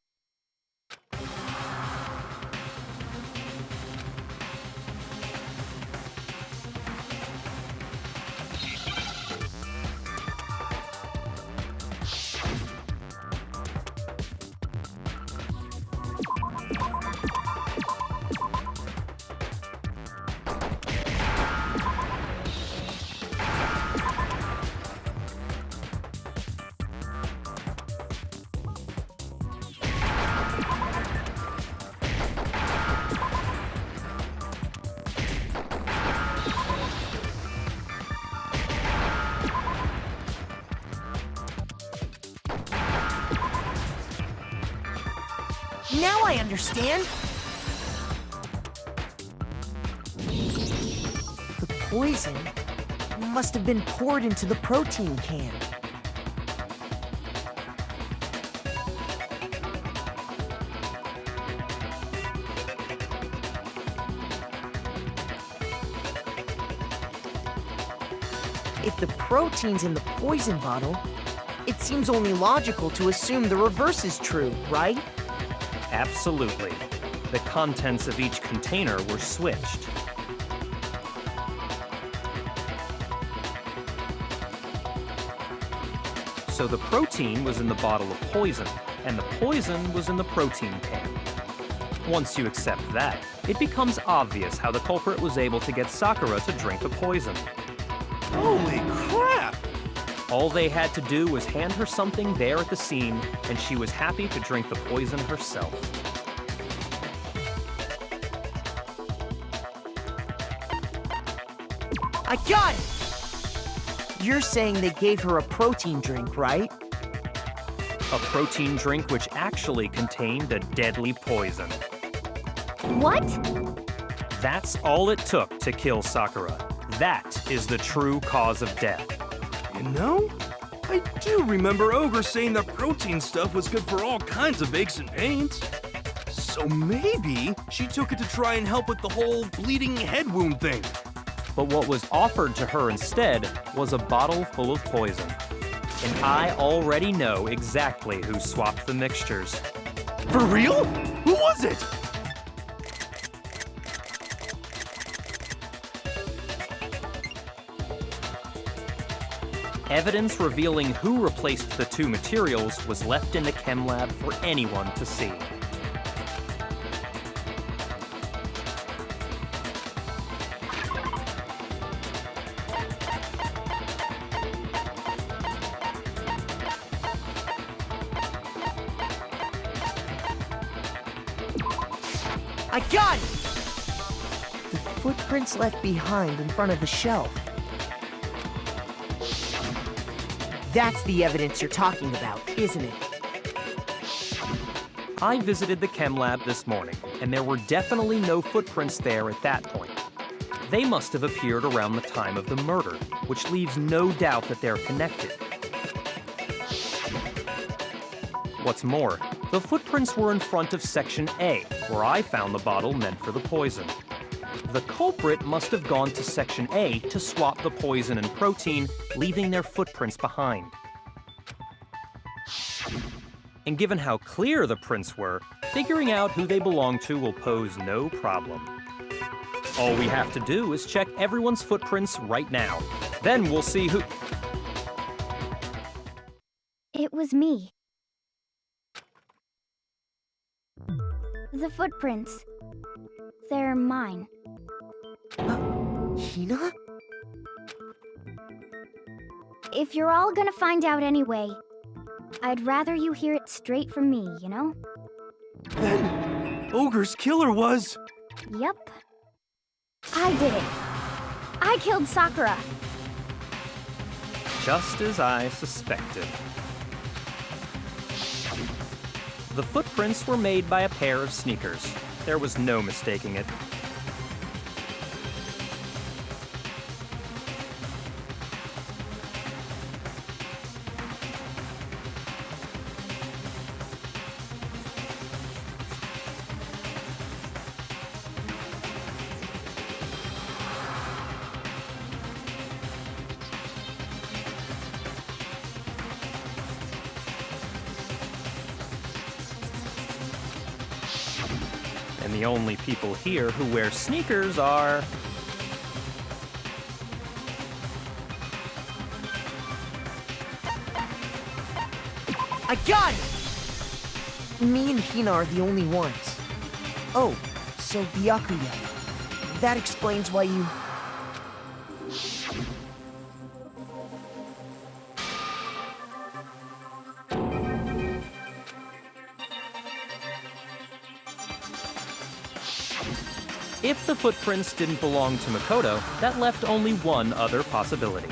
Speaker 5: Now I understand! The poison must have been poured into the protein can. If the protein's in the poison bottle, it seems only logical to assume the reverse is true, right?
Speaker 3: Absolutely. The contents of each container were switched. So the protein was in the bottle of poison, and the poison was in the protein can. Once you accept that, it becomes obvious how the culprit was able to get Sakura to drink the poison.
Speaker 4: Holy crap!
Speaker 3: All they had to do was hand her something there at the scene, and she was happy to drink the poison herself.
Speaker 5: I got it! You're saying they gave her a protein drink, right?
Speaker 3: A protein drink which actually contained a deadly poison.
Speaker 2: What?
Speaker 3: That's all it took to kill Sakura. That is the true cause of death.
Speaker 4: You know, I do remember Ogre saying that protein stuff was good for all kinds of aches and pains. So maybe she took it to try and help with the whole bleeding head wound thing.
Speaker 3: But what was offered to her instead was a bottle full of poison. And I already know exactly who swapped the mixtures.
Speaker 4: For real? Who was it?
Speaker 3: Evidence revealing who replaced the two materials was left in the chem lab for anyone to see.
Speaker 5: I got it! The footprints left behind in front of the shelf. That's the evidence you're talking about, isn't it?
Speaker 3: I visited the chem lab this morning, and there were definitely no footprints there at that point. They must have appeared around the time of the murder, which leaves no doubt that they're connected. What's more, the footprints were in front of Section A, where I found the bottle meant for the poison. The culprit must have gone to Section A to swap the poison and protein, leaving their footprints behind. And given how clear the prints were, figuring out who they belong to will pose no problem. All we have to do is check everyone's footprints right now. Then we'll see who...
Speaker 2: It was me. The footprints. They're mine.
Speaker 5: Hina?
Speaker 2: If you're all gonna find out anyway, I'd rather you hear it straight from me, you know?
Speaker 4: Then Ogre's killer was...
Speaker 2: Yep. I did it. I killed Sakura.
Speaker 3: Just as I suspected. The footprints were made by a pair of sneakers. There was no mistaking it. And the only people here who wear sneakers are...
Speaker 5: I got it! Me and Hina are the only ones. Oh, so Byakuya. That explains why you...
Speaker 3: If the footprints didn't belong to Makoto, that left only one other possibility.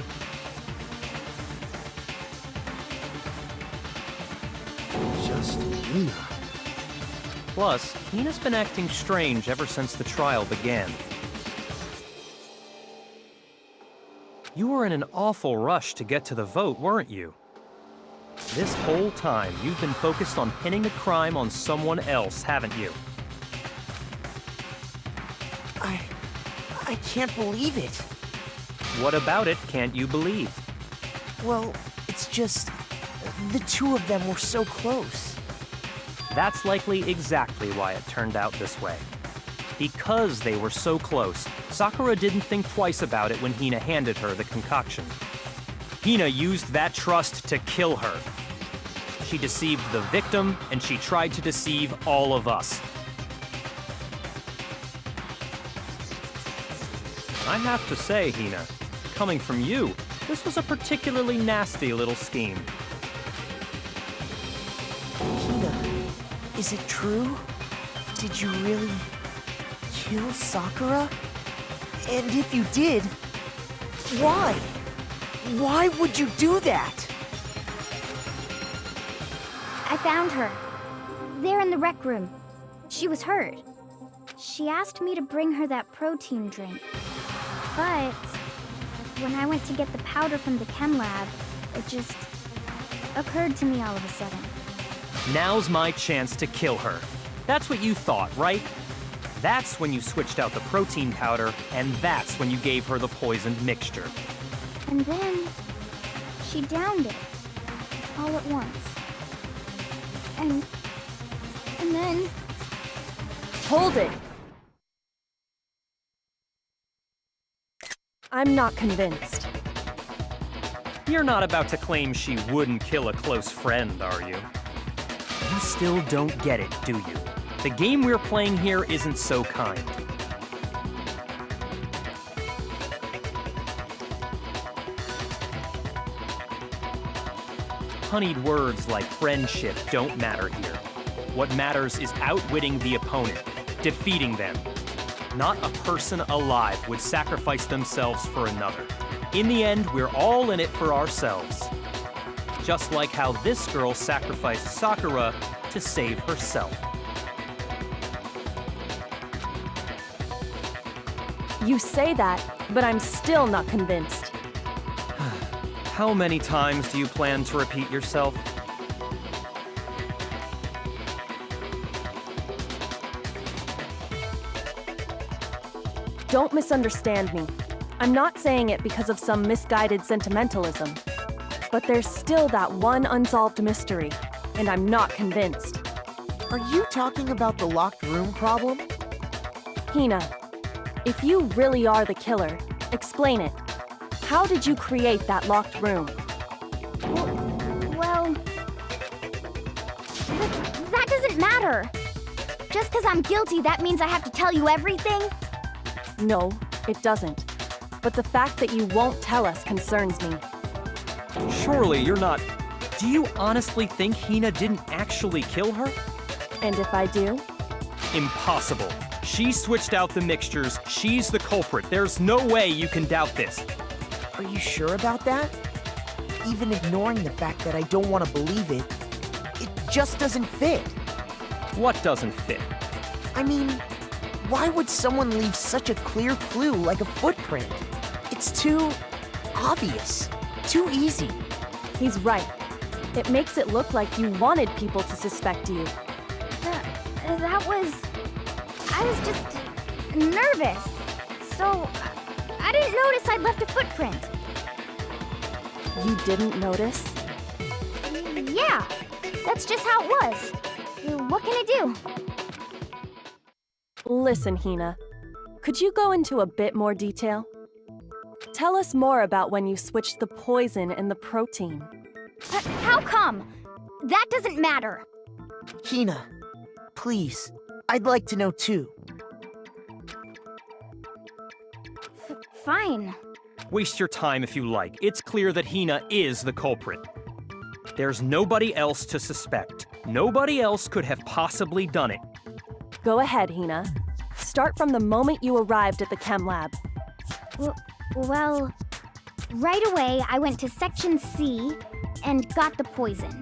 Speaker 4: Just Hina.
Speaker 3: Plus, Hina's been acting strange ever since the trial began. You were in an awful rush to get to the vote, weren't you? This whole time, you've been focused on pinning the crime on someone else, haven't you?
Speaker 5: I can't believe it.
Speaker 3: What about it can't you believe?
Speaker 5: Well, it's just... the two of them were so close.
Speaker 3: That's likely exactly why it turned out this way. Because they were so close, Sakura didn't think twice about it when Hina handed her the concoction. Hina used that trust to kill her. She deceived the victim, and she tried to deceive all of us. I have to say, Hina, coming from you, this was a particularly nasty little scheme.
Speaker 5: Hina, is it true? Did you really kill Sakura? And if you did, why? Why would you do that?
Speaker 2: I found her. There in the rec room. She was hurt. She asked me to bring her that protein drink. But when I went to get the powder from the chem lab, it just occurred to me all of a sudden.
Speaker 3: Now's my chance to kill her. That's what you thought, right? That's when you switched out the protein powder, and that's when you gave her the poisoned mixture.
Speaker 2: And then she downed it all at once. And then...
Speaker 6: Hold it! I'm not convinced.
Speaker 3: You're not about to claim she wouldn't kill a close friend, are you? You still don't get it, do you? The game we're playing here isn't so kind. Honeyed words like friendship don't matter here. What matters is outwitting the opponent, defeating them. Not a person alive would sacrifice themselves for another. In the end, we're all in it for ourselves. Just like how this girl sacrificed Sakura to save herself.
Speaker 6: You say that, but I'm still not convinced.
Speaker 3: How many times do you plan to repeat yourself?
Speaker 6: Don't misunderstand me. I'm not saying it because of some misguided sentimentalism. But there's still that one unsolved mystery, and I'm not convinced.
Speaker 5: Are you talking about the locked room problem?
Speaker 6: Hina, if you really are the killer, explain it. How did you create that locked room?
Speaker 2: Well... that doesn't matter. Just because I'm guilty, that means I have to tell you everything?
Speaker 6: No, it doesn't. But the fact that you won't tell us concerns me.
Speaker 3: Surely you're not... Do you honestly think Hina didn't actually kill her?
Speaker 6: And if I do?
Speaker 3: Impossible. She switched out the mixtures. She's the culprit. There's no way you can doubt this.
Speaker 5: Are you sure about that? Even ignoring the fact that I don't want to believe it, it just doesn't fit.
Speaker 3: What doesn't fit?
Speaker 5: I mean, why would someone leave such a clear clue like a footprint? It's too obvious, too easy.
Speaker 6: He's right. It makes it look like you wanted people to suspect you.
Speaker 2: That was... I was just nervous. So, I didn't notice I'd left a footprint.
Speaker 6: You didn't notice?
Speaker 2: Yeah, that's just how it was. What can I do?
Speaker 6: Listen, Hina. Could you go into a bit more detail? Tell us more about when you switched the poison and the protein.
Speaker 2: How come? That doesn't matter.
Speaker 5: Hina, please, I'd like to know too.
Speaker 2: Fine.
Speaker 3: Waste your time if you like. It's clear that Hina is the culprit. There's nobody else to suspect. Nobody else could have possibly done it.
Speaker 6: Go ahead, Hina. Start from the moment you arrived at the chem lab.
Speaker 2: Well, right away I went to Section C and got the poison.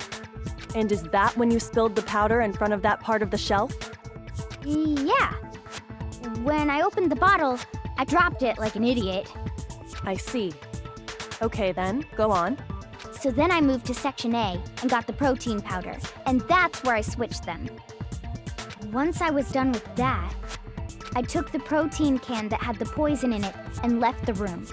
Speaker 6: And is that when you spilled the powder in front of that part of the shelf?
Speaker 2: Yeah. When I opened the bottle, I dropped it like an idiot.
Speaker 6: I see. Okay then, go on.
Speaker 2: So then I moved to Section A and got the protein powder, and that's where I switched them. Once I was done with that, I took the protein can that had the poison in it and left the room.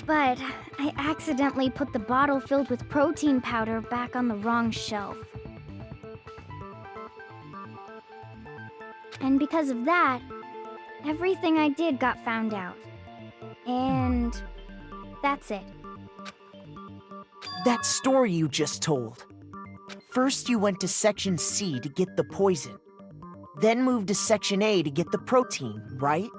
Speaker 2: But I accidentally put the bottle filled with protein powder back on the wrong shelf. And because of that, everything I did got found out. And that's it.
Speaker 5: That story you just told. First you went to Section C to get the poison, then moved to Section A to get the protein, right?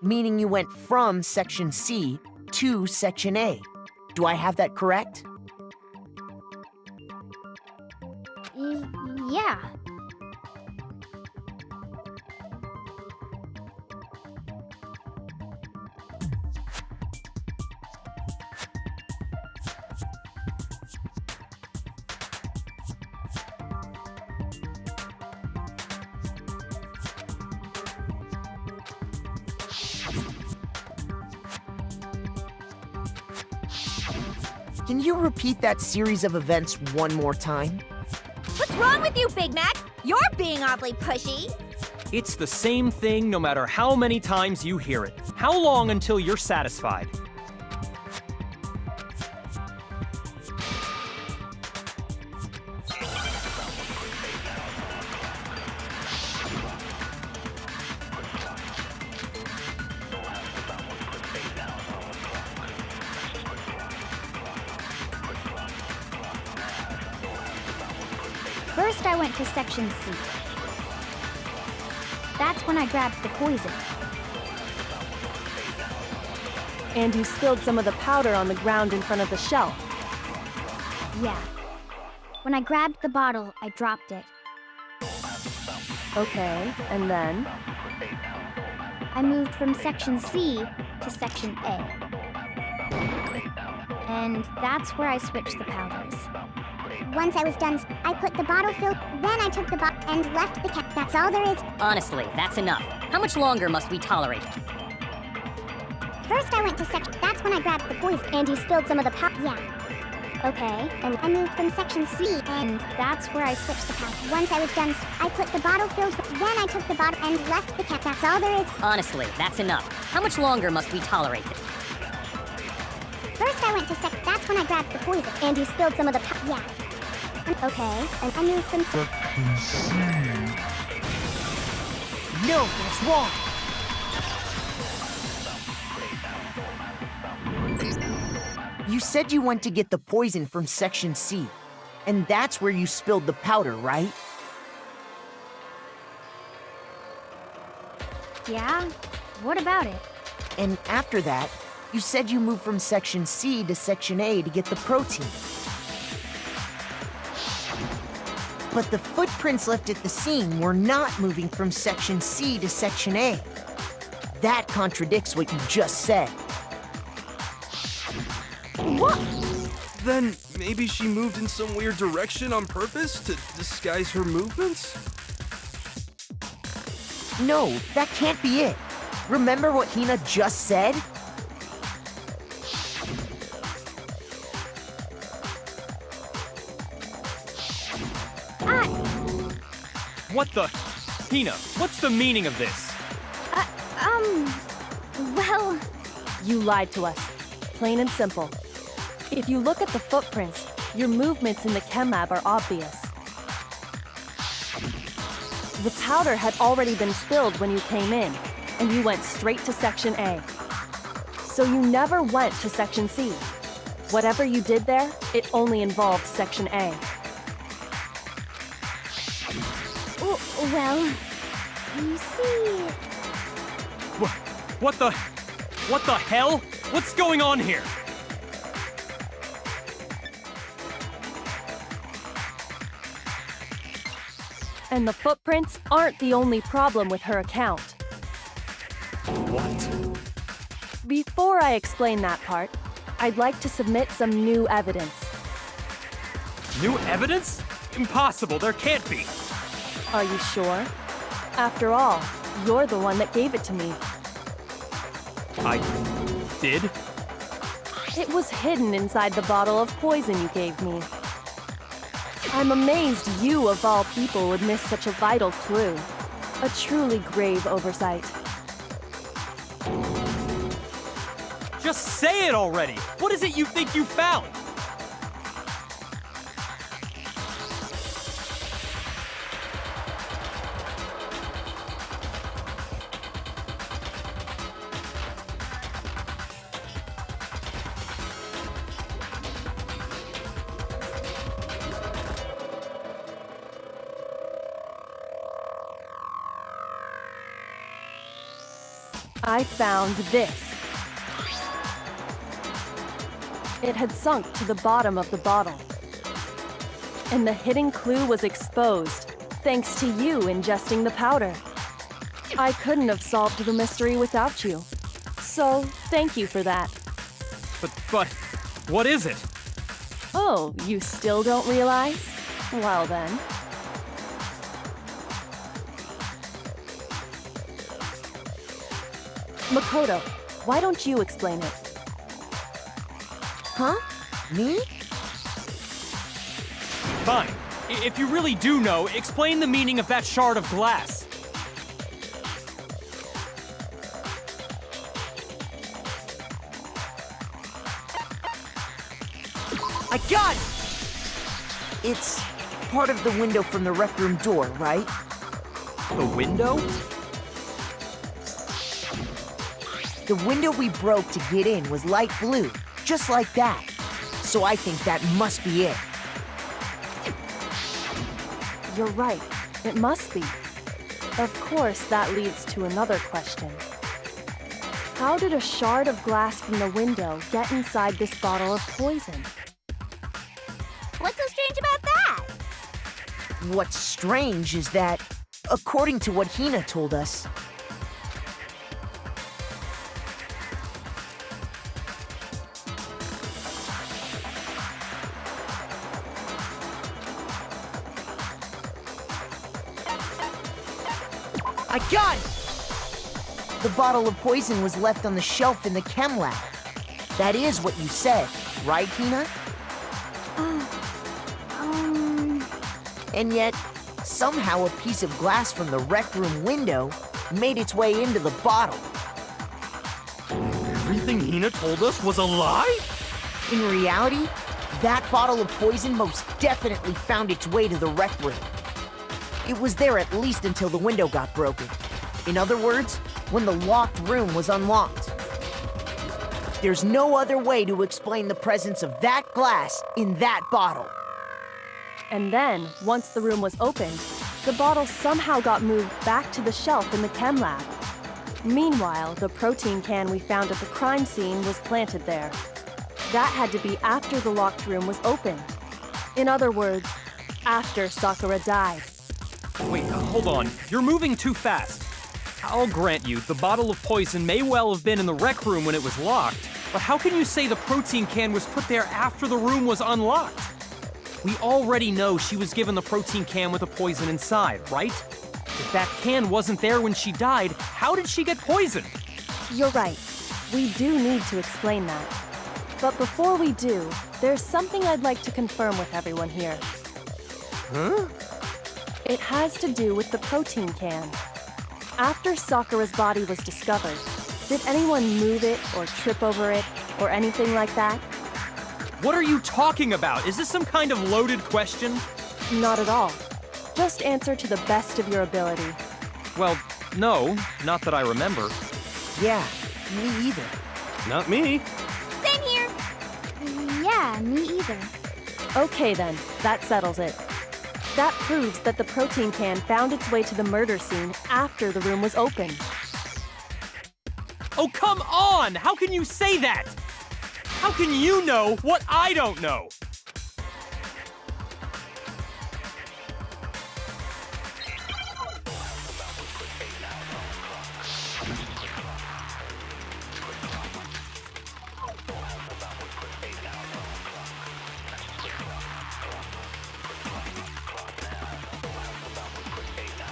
Speaker 5: Meaning you went from Section C to Section A. Do I have that correct?
Speaker 2: Yeah.
Speaker 5: Can you repeat that series of events one more time?
Speaker 8: What's wrong with you, Big Mac? You're being awfully pushy.
Speaker 3: It's the same thing no matter how many times you hear it. How long until you're satisfied?
Speaker 2: First, I went to Section C. That's when I grabbed the poison.
Speaker 6: And you spilled some of the powder on the ground in front of the shelf.
Speaker 2: Yeah. When I grabbed the bottle, I dropped it.
Speaker 6: Okay, and then?
Speaker 2: I moved from Section C to Section A. And that's where I switched the powders.
Speaker 9: Once I was done, I put the bottle filled, then I took the bottle and left the cap. That's all there is.
Speaker 10: Honestly, that's enough. How much longer must we tolerate it?
Speaker 9: First I went to Section... That's when I grabbed the poison. And you spilled some of the powder. Yeah. Okay, and I moved from Section C,
Speaker 2: And that's where I switched the powder.
Speaker 9: once I was done, I put the bottle filled, then I took the bottle and left the cap. That's all there is.
Speaker 10: Honestly, that's enough. How much longer must we tolerate it?
Speaker 9: First I went to Section... That's when I grabbed the poison. And you spilled some of the powder. Yeah. Okay, and I moved from...
Speaker 5: No, that's wrong! You said you went to get the poison from Section C, and that's where you spilled the powder, right?
Speaker 2: Yeah? What about it?
Speaker 5: And after that, you said you moved from Section C to Section A to get the protein. But the footprints left at the scene were not moving from Section C to Section A. That contradicts what you just said.
Speaker 4: What? Then maybe she moved in some weird direction on purpose to disguise her movements?
Speaker 5: No, that can't be it. Remember what Hina just said?
Speaker 3: What the? Hina, what's the meaning of this?
Speaker 2: Well...
Speaker 6: You lied to us. Plain and simple. If you look at the footprints, your movements in the chem lab are obvious. The powder had already been spilled when you came in, and you went straight to Section A. So you never went to Section C. Whatever you did there, it only involved Section A.
Speaker 2: Well... You see...
Speaker 3: What the hell? What's going on here?
Speaker 6: And the footprints aren't the only problem with her account.
Speaker 4: What?
Speaker 6: Before I explain that part, I'd like to submit some new evidence.
Speaker 3: New evidence? Impossible, there can't be.
Speaker 6: Are you sure? After all, you're the one that gave it to me.
Speaker 3: I did?
Speaker 6: It was hidden inside the bottle of poison you gave me. I'm amazed you, of all people, would miss such a vital clue. A truly grave oversight.
Speaker 3: Just say it already! What is it you think you found?
Speaker 6: I found this. It had sunk to the bottom of the bottle. And the hidden clue was exposed, thanks to you ingesting the powder. I couldn't have solved the mystery without you. So, thank you for that.
Speaker 3: But, what is it?
Speaker 6: Oh, you still don't realize? Well then. Makoto, why don't you explain it?
Speaker 5: Huh? Me?
Speaker 3: Fine. If you really do know, explain the meaning of that shard of glass.
Speaker 5: I got it! It's part of the window from the rec room door, right?
Speaker 3: The window?
Speaker 5: The window we broke to get in was light blue, just like that. So I think that must be it.
Speaker 6: You're right. It must be. Of course, that leads to another question. How did a shard of glass from the window get inside this bottle of poison?
Speaker 8: What's so strange about that?
Speaker 5: What's strange is that, according to what Hina told us, I got it! The bottle of poison was left on the shelf in the chem lab. That is what you said, right, Hina? And yet, somehow a piece of glass from the rec room window made its way into the bottle.
Speaker 4: Everything Hina told us was a lie?
Speaker 5: In reality, that bottle of poison most definitely found its way to the rec room. It was there at least until the window got broken. In other words, when the locked room was unlocked. There's no other way to explain the presence of that glass in that bottle.
Speaker 6: And then, once the room was opened, the bottle somehow got moved back to the shelf in the chem lab. Meanwhile, the protein can we found at the crime scene was planted there. That had to be after the locked room was opened. In other words, after Sakura died.
Speaker 3: Wait, hold on. You're moving too fast. I'll grant you, the bottle of poison may well have been in the rec room when it was locked, but how can you say the protein can was put there after the room was unlocked? We already know she was given the protein can with the poison inside, right? If that can wasn't there when she died, how did she get poisoned?
Speaker 6: You're right. We do need to explain that. But before we do, there's something I'd like to confirm with everyone here.
Speaker 4: Huh?
Speaker 6: It has to do with the protein can. After Sakura's body was discovered, did anyone move it or trip over it or anything like that?
Speaker 3: What are you talking about? Is this some kind of loaded question?
Speaker 6: Not at all. Just answer to the best of your ability.
Speaker 3: Well, no, not that I remember.
Speaker 5: Yeah, me either.
Speaker 4: Not me.
Speaker 8: Same here.
Speaker 2: Yeah, me either.
Speaker 6: Okay then, that settles it. That proves that the protein can found its way to the murder scene after the room was opened.
Speaker 3: Oh, come on! How can you say that? How can you know what I don't know?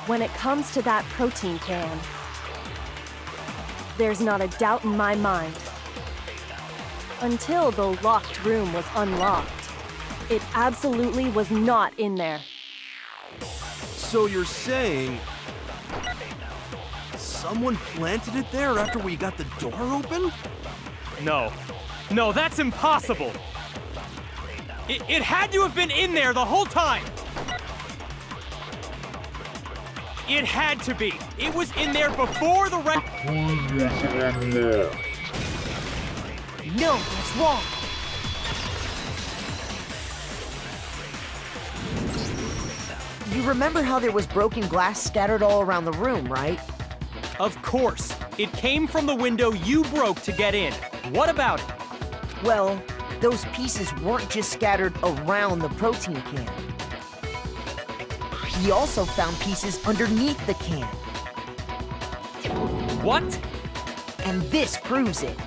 Speaker 6: When it comes to that protein can, there's not a doubt in my mind. Until the locked room was unlocked, it absolutely was not in there.
Speaker 4: So you're saying someone planted it there after we got the door open?
Speaker 3: No. No, that's impossible! It had to have been in there the whole time! It had to be! It was in there before the
Speaker 5: No, that's wrong. You remember how there was broken glass scattered all around the room, right?
Speaker 3: Of course! It came from the window you broke to get in. What about it?
Speaker 5: Well, those pieces weren't just scattered around the protein can. He also found pieces underneath the can.
Speaker 3: What?
Speaker 5: And this proves it.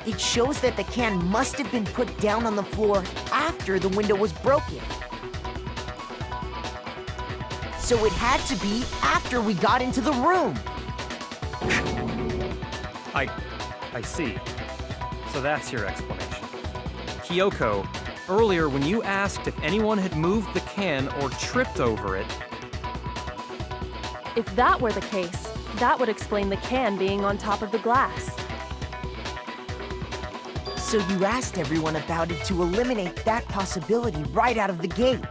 Speaker 5: It shows that the can must have been put down on the floor after the window was broken. So it had to be after we got into the room.
Speaker 3: I see. So that's your explanation. Kyoko, earlier when you asked if anyone had moved the can or tripped over it,
Speaker 6: If that were the case, that would explain the can being on top of the glass.
Speaker 5: So you asked everyone about it to eliminate that possibility right out of the gate.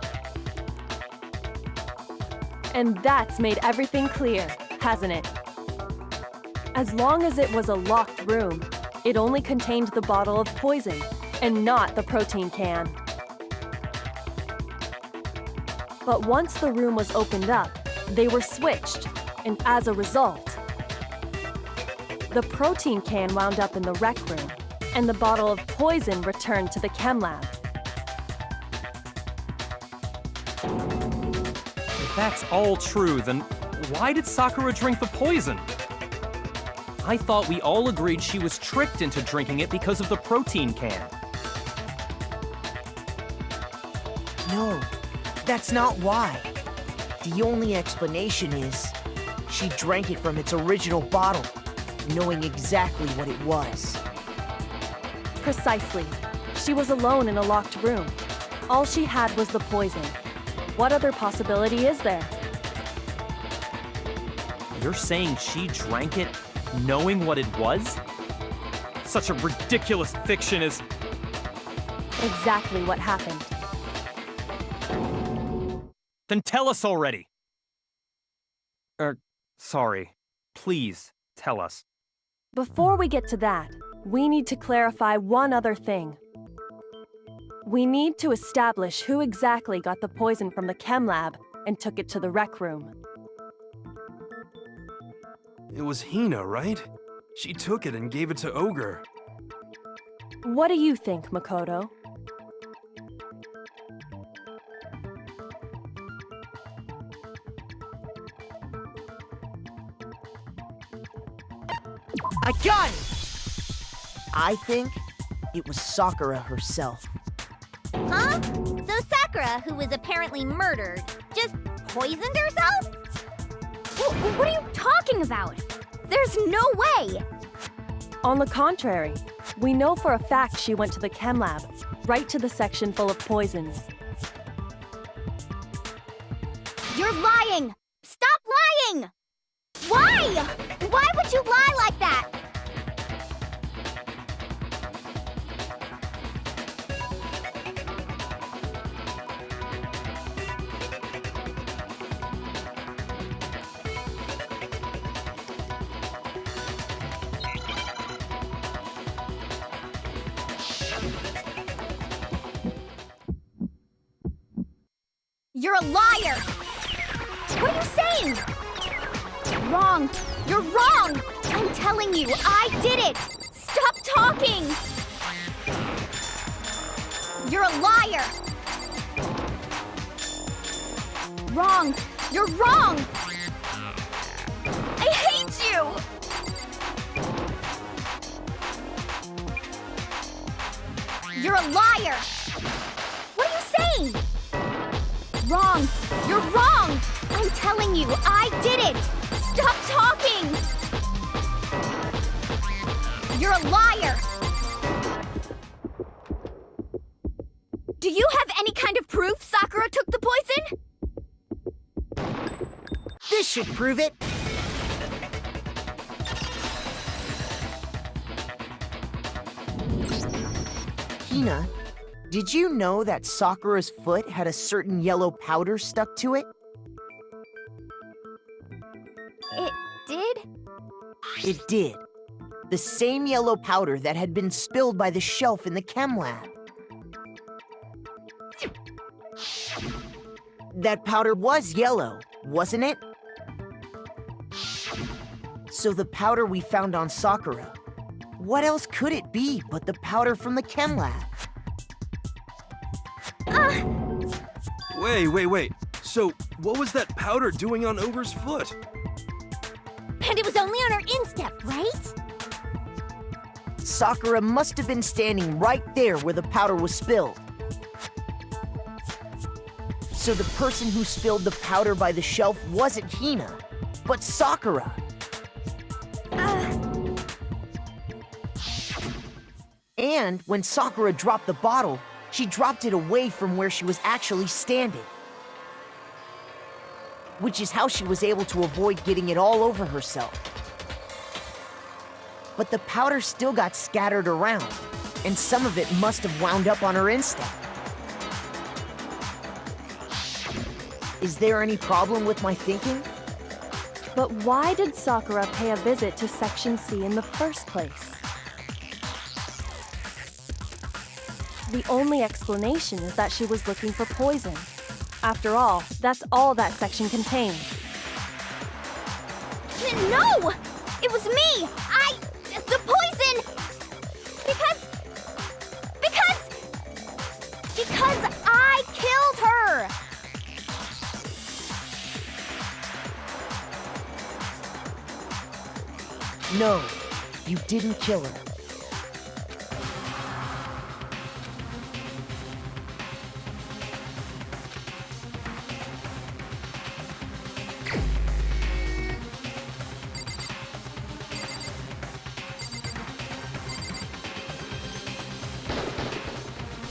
Speaker 6: And that's made everything clear, hasn't it? As long as it was a locked room, it only contained the bottle of poison, and not the protein can. But once the room was opened up, they were switched, and as a result, the protein can wound up in the rec room, and the bottle of poison returned to the chem lab.
Speaker 3: if that's all true, then why did Sakura drink the poison? I thought we all agreed she was tricked into drinking it because of the protein can.
Speaker 5: No, that's not why. The only explanation is she drank it from its original bottle, knowing exactly what it was.
Speaker 6: Precisely. She was alone in a locked room. All she had was the poison. What other possibility is there?
Speaker 3: You're saying she drank it knowing what it was? Such a ridiculous fiction is...
Speaker 6: Exactly what happened.
Speaker 3: Then tell us already! Sorry. Please, tell us.
Speaker 6: Before we get to that, we need to clarify one other thing. We need to establish who exactly got the poison from the chem lab and took it to the rec room.
Speaker 4: It was Hina, right? She took it and gave it to Ogre.
Speaker 6: What do you think, Makoto?
Speaker 5: I got it! I think it was Sakura herself.
Speaker 9: Huh? So Sakura, who was apparently murdered, just poisoned herself? What are you talking about? There's no way!
Speaker 6: On the contrary, we know for a fact she went to the chem lab, right to the section full of poisons.
Speaker 9: You're lying! Stop lying! Why? Why would you lie like that? You're a liar! What are you saying? Wrong! You're wrong! I'm telling you, I did it! Stop talking! You're a liar! Wrong! You're wrong! I hate you! You're a liar! What are you saying? Wrong! You're wrong!
Speaker 2: I'm telling you, I did it! Stop talking! You're a liar! Do you have any kind of proof Sakura took the poison?
Speaker 5: This should prove it. Hina, did you know that Sakura's foot had a certain yellow powder stuck to it?
Speaker 2: It did?
Speaker 5: It did. The same yellow powder that had been spilled by the shelf in the chem lab. That powder was yellow, wasn't it? So the powder we found on Sakura, what else could it be but the powder from the chem lab?
Speaker 4: Wait. So, what was that powder doing on Ogre's foot?
Speaker 9: And it was only on her instep, right?
Speaker 5: Sakura must have been standing right there where the powder was spilled. So the person who spilled the powder by the shelf wasn't Hina, but Sakura. And when Sakura dropped the bottle, she dropped it away from where she was actually standing. Which is how she was able to avoid getting it all over herself. But the powder still got scattered around, and some of it must have wound up on her instep. Is there any problem with my thinking?
Speaker 6: But why did Sakura pay a visit to Section C in the first place? The only explanation is that she was looking for poison. After all, that's all that section contained.
Speaker 2: No! It was me! The poison! Because I killed her!
Speaker 5: No, you didn't kill her.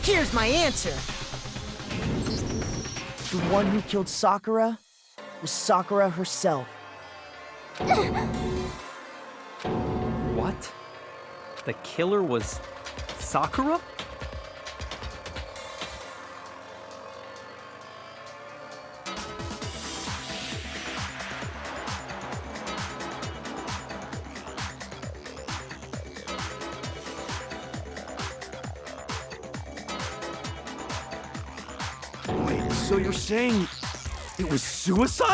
Speaker 5: Here's my answer. The one who killed Sakura was Sakura herself.
Speaker 3: What? The killer was Sakura?
Speaker 4: Wait, so you're saying it was suicide?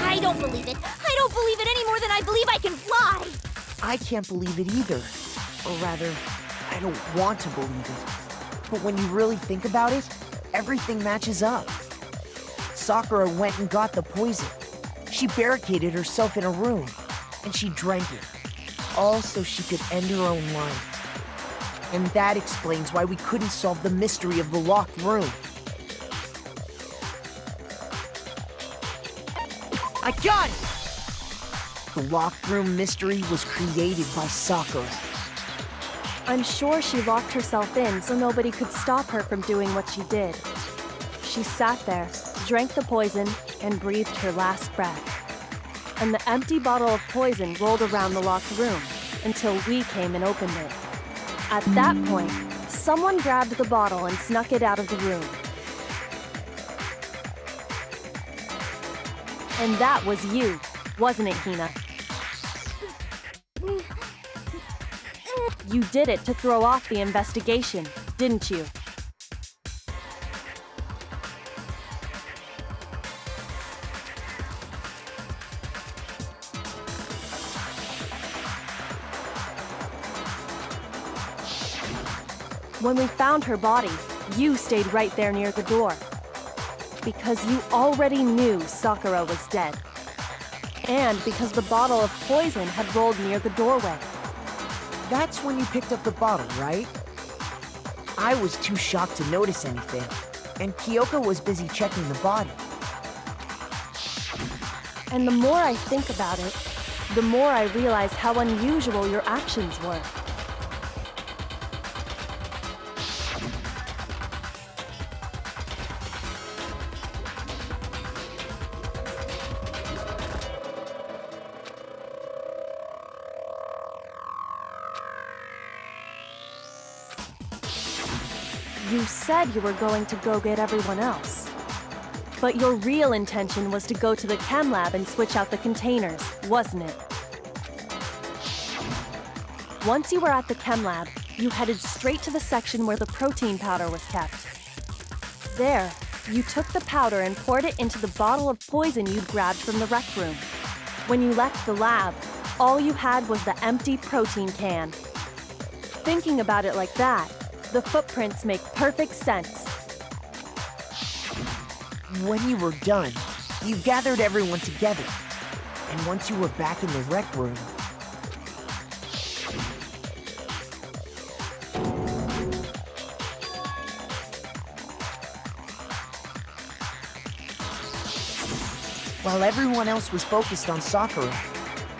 Speaker 9: I don't believe it. I don't believe it any more than I believe I can fly.
Speaker 5: I can't believe it either. Or rather, I don't want to believe it. But when you really think about it, everything matches up. Sakura went and got the poison. She barricaded herself in a room, and she drank it. All so she could end her own life. And that explains why we couldn't solve the mystery of the locked room. I got it! The locked room mystery was created by Sakura.
Speaker 6: I'm sure she locked herself in so nobody could stop her from doing what she did. She sat there, drank the poison, and breathed her last breath. And the empty bottle of poison rolled around the locked room until we came and opened it. At that point, someone grabbed the bottle and snuck it out of the room. And that was you, wasn't it, Hina? You did it to throw off the investigation, didn't you? When we found her body, you stayed right there near the door. Because you already knew Sakura was dead. And because the bottle of poison had rolled near the doorway.
Speaker 5: That's when you picked up the bottle, right? I was too shocked to notice anything, and Kyoko was busy checking the body.
Speaker 6: And the more I think about it, the more I realize how unusual your actions were. You said you were going to go get everyone else. But your real intention was to go to the chem lab and switch out the containers, wasn't it? Once you were at the chem lab, you headed straight to the section where the protein powder was kept. There, you took the powder and poured it into the bottle of poison you'd grabbed from the rec room. When you left the lab, all you had was the empty protein can. Thinking about it like that, the footprints make perfect sense.
Speaker 5: When you were done, you gathered everyone together. And once you were back in the rec room, while everyone else was focused on Sakura,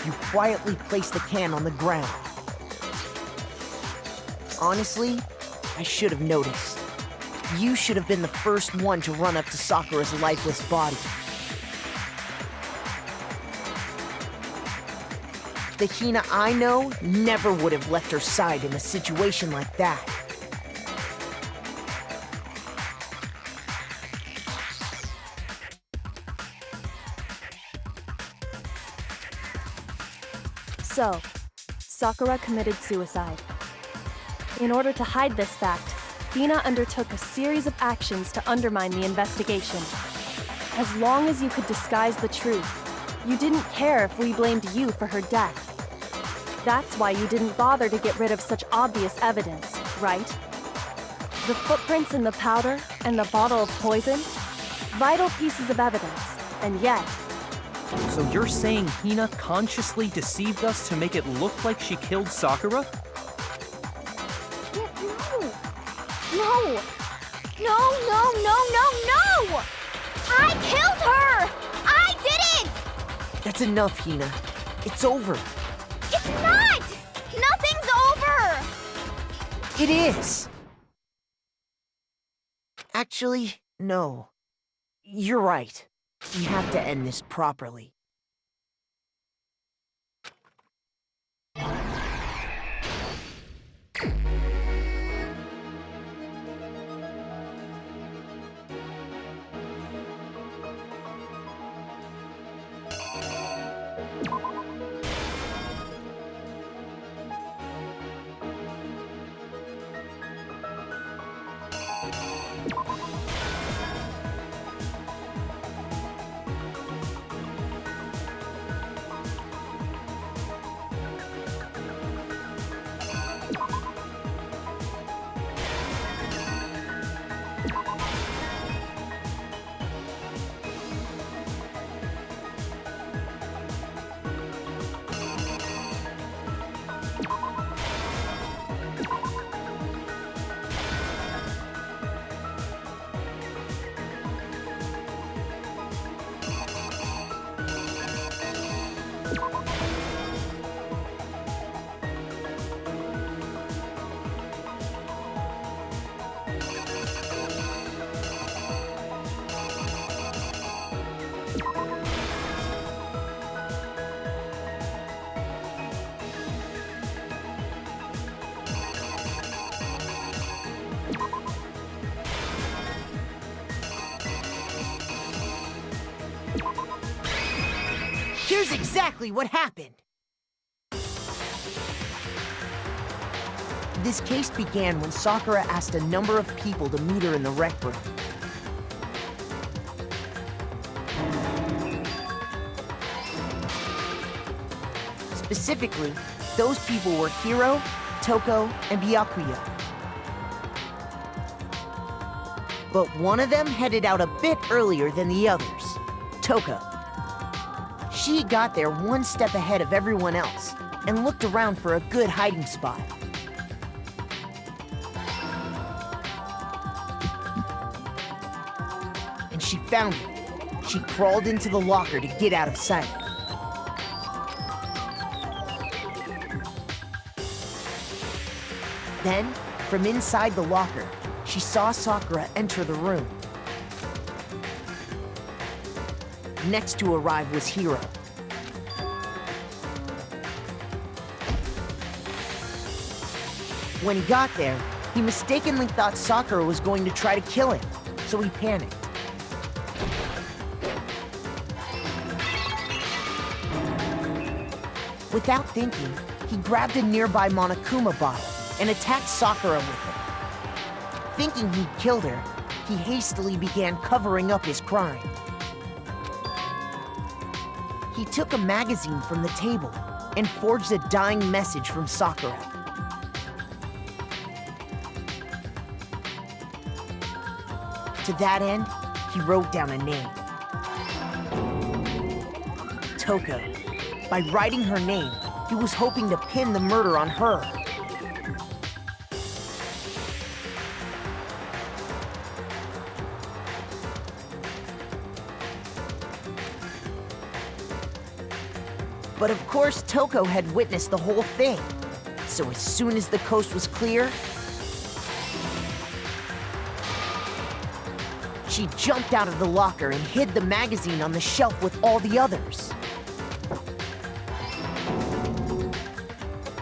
Speaker 5: you quietly placed the can on the ground. Honestly, I should have noticed. You should have been the first one to run up to Sakura's lifeless body. The Hina I know never would have left her side in a situation like that.
Speaker 6: So, Sakura committed suicide. In order to hide this fact, Hina undertook a series of actions to undermine the investigation. As long as you could disguise the truth, you didn't care if we blamed you for her death. That's why you didn't bother to get rid of such obvious evidence, right? The footprints in the powder and the bottle of poison? Vital pieces of evidence, and yet...
Speaker 3: So you're saying Hina consciously deceived us to make it look like she killed Sakura?
Speaker 2: No! No, no, no, no, no! I killed her! I did it!
Speaker 5: That's enough, Hina. It's over.
Speaker 2: It's not! Nothing's over!
Speaker 5: It is! Actually, no. You're right. We have to end this properly. Here's exactly what happened. This case began when Sakura asked a number of people to meet her in the rec room. Specifically, those people were Hiro, Toko, and Byakuya. But one of them headed out a bit earlier than the others, Toko. She got there one step ahead of everyone else and looked around for a good hiding spot. And she found it. She crawled into the locker to get out of sight. Then, from inside the locker, she saw Sakura enter the room. Next to arrive was Hiro. When he got there, he mistakenly thought Sakura was going to try to kill him, so he panicked. Without thinking, he grabbed a nearby Monokuma bottle and attacked Sakura with it. Thinking he'd killed her, he hastily began covering up his crime. He took a magazine from the table and forged a dying message from Sakura. To that end, he wrote down a name. Toko. By writing her name, he was hoping to pin the murder on her. But of course, Toko had witnessed the whole thing. So as soon as the coast was clear, she jumped out of the locker and hid the magazine on the shelf with all the others.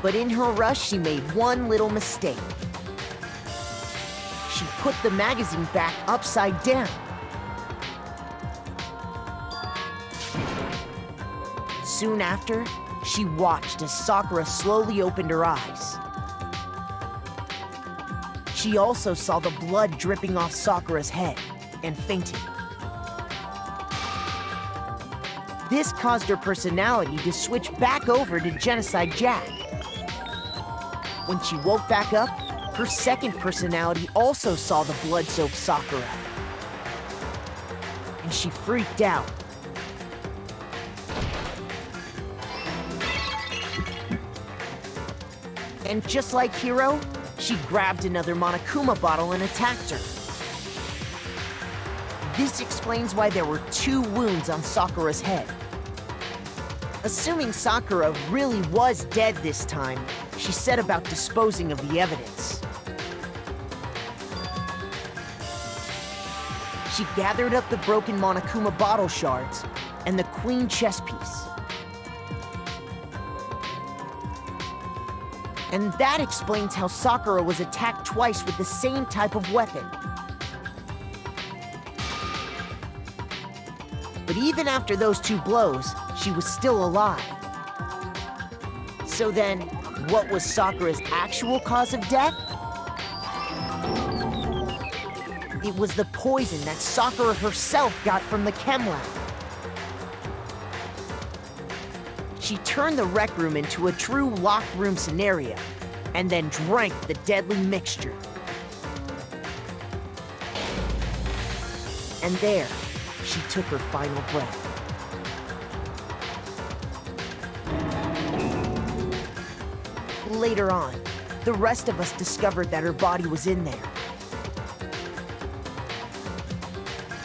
Speaker 5: But in her rush, she made one little mistake. She put the magazine back upside down. Soon after, she watched as Sakura slowly opened her eyes. She also saw the blood dripping off Sakura's head and fainted. This caused her personality to switch back over to Genocide Jack. When she woke back up, her second personality also saw the blood-soaked Sakura. And she freaked out. And just like Hiro, she grabbed another Monokuma bottle and attacked her. This explains why there were 2 wounds on Sakura's head. Assuming Sakura really was dead this time, she set about disposing of the evidence. She gathered up the broken Monokuma bottle shards and the queen chess piece. And that explains how Sakura was attacked twice with the same type of weapon. But even after those 2 blows, she was still alive. So then, what was Sakura's actual cause of death? It was the poison that Sakura herself got from the chem lab. She turned the rec room into a true locked room scenario, and then drank the deadly mixture. And there, she took her final breath. Later on, the rest of us discovered that her body was in there.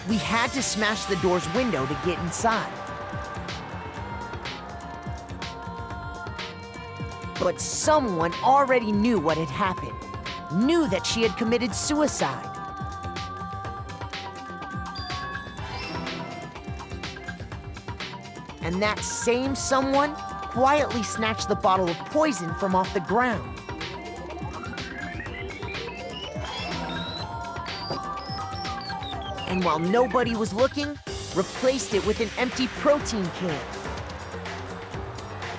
Speaker 5: We had to smash the door's window to get inside. But someone already knew what had happened, knew that she had committed suicide. And that same someone quietly snatched the bottle of poison from off the ground. And while nobody was looking, replaced it with an empty protein can.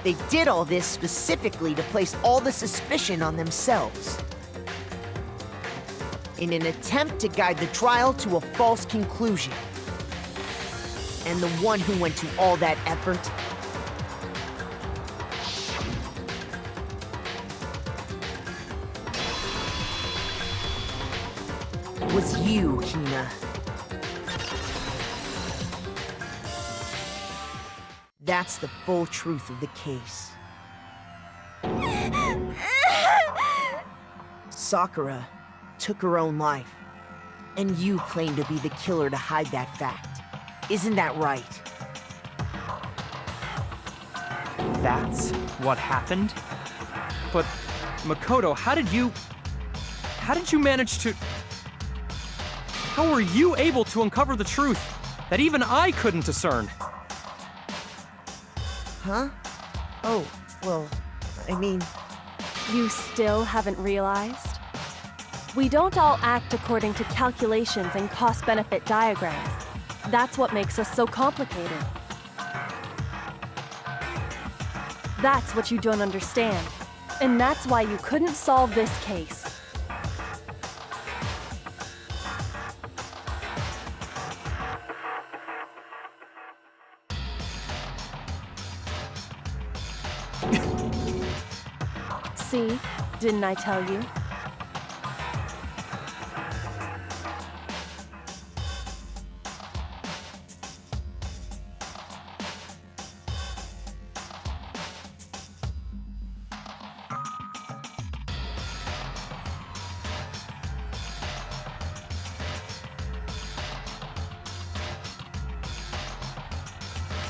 Speaker 5: They did all this specifically to place all the suspicion on themselves, in an attempt to guide the trial to a false conclusion. And the one who went to all that effort was you, Hina. That's the full truth of the case. Sakura took her own life, and you claim to be the killer to hide that fact. Isn't that right?
Speaker 3: That's what happened? But, Makoto, how did you manage to... How were you able to uncover the truth that even I couldn't discern?
Speaker 5: Huh? Oh, well, I mean...
Speaker 6: You still haven't realized? We don't all act according to calculations and cost-benefit diagrams. That's what makes us so complicated. That's what you don't understand. And that's why you couldn't solve this case. See? Didn't I tell you?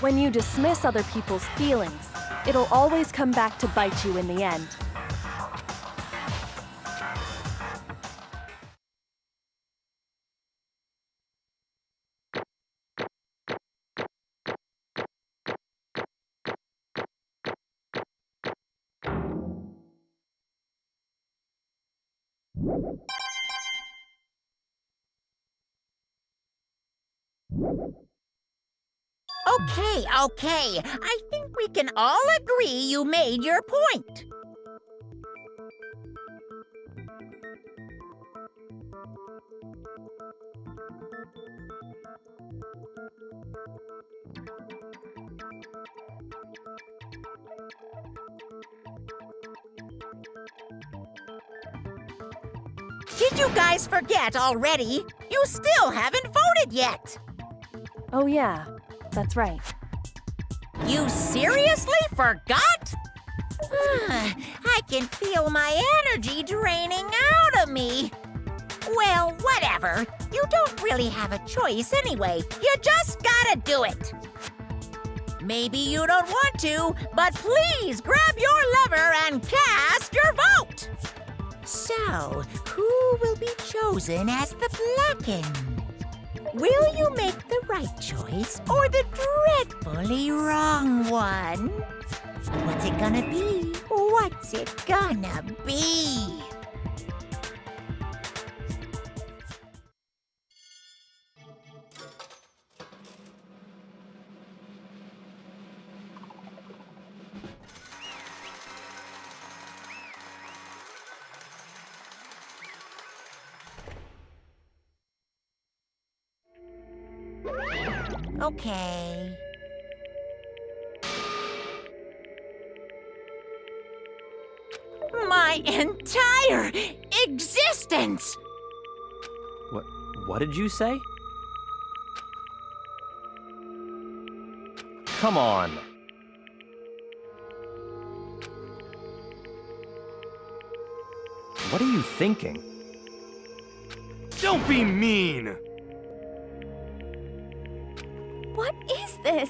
Speaker 6: When you dismiss other people's feelings, it'll always come back to bite you in the end.
Speaker 1: Okay. I think we can all agree you made your point. Did you guys forget already? You still haven't voted yet.
Speaker 6: Oh yeah, that's right.
Speaker 1: You seriously forgot? I can feel my energy draining out of me. Well, whatever. You don't really have a choice anyway. You just gotta do it. Maybe you don't want to, but please grab your lever and cast your vote. So, who will be chosen as the Blackened? Will you make the right choice or the dreadfully wrong one? What's it gonna be? What's it gonna be? Okay. My entire existence!
Speaker 3: What did you say? Come on. What are you thinking?
Speaker 4: Don't be mean!
Speaker 9: What is this?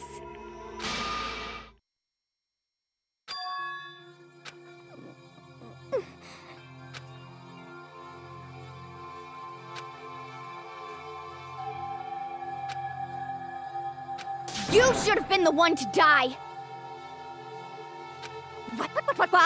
Speaker 2: You should have been the one to die! What?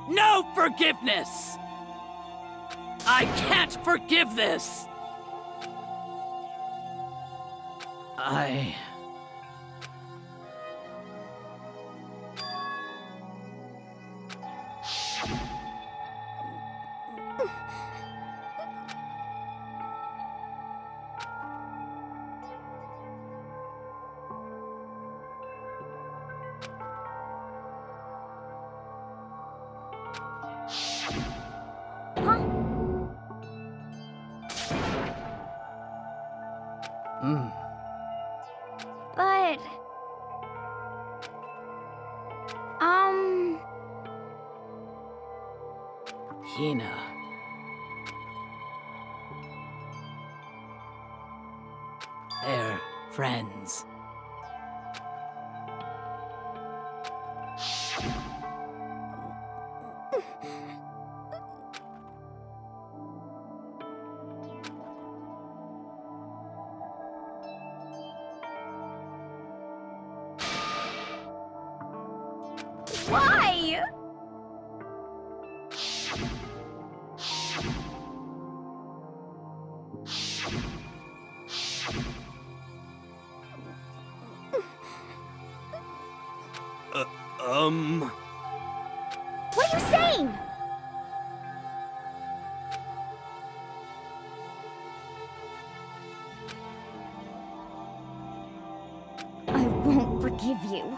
Speaker 11: No forgiveness! I can't forgive this!
Speaker 2: But...
Speaker 11: Hina. They're friends.
Speaker 2: Why? What are you saying? I won't forgive you.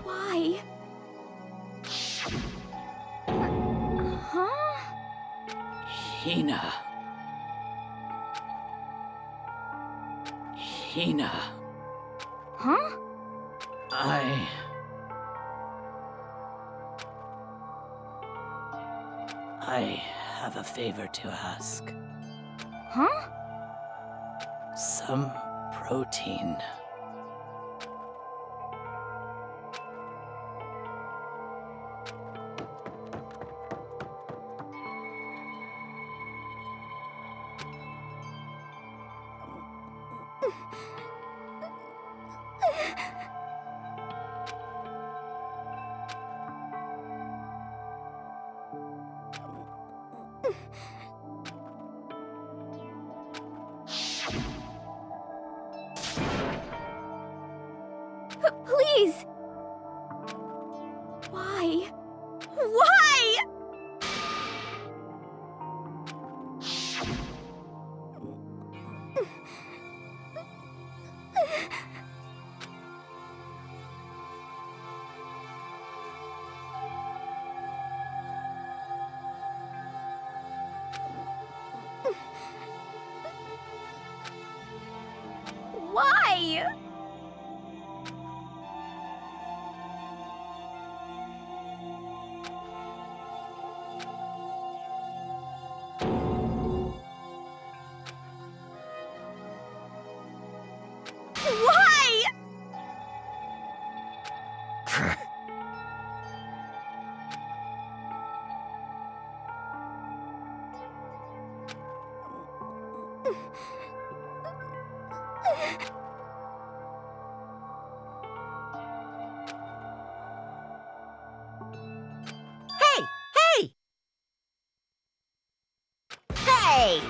Speaker 2: Why? Huh?
Speaker 11: Hina. Hina.
Speaker 2: Huh?
Speaker 11: I have a favor to ask.
Speaker 2: Huh?
Speaker 11: Some protein.
Speaker 2: Please! Why? Why? Why? Why?
Speaker 1: Hey! Hey! Hey!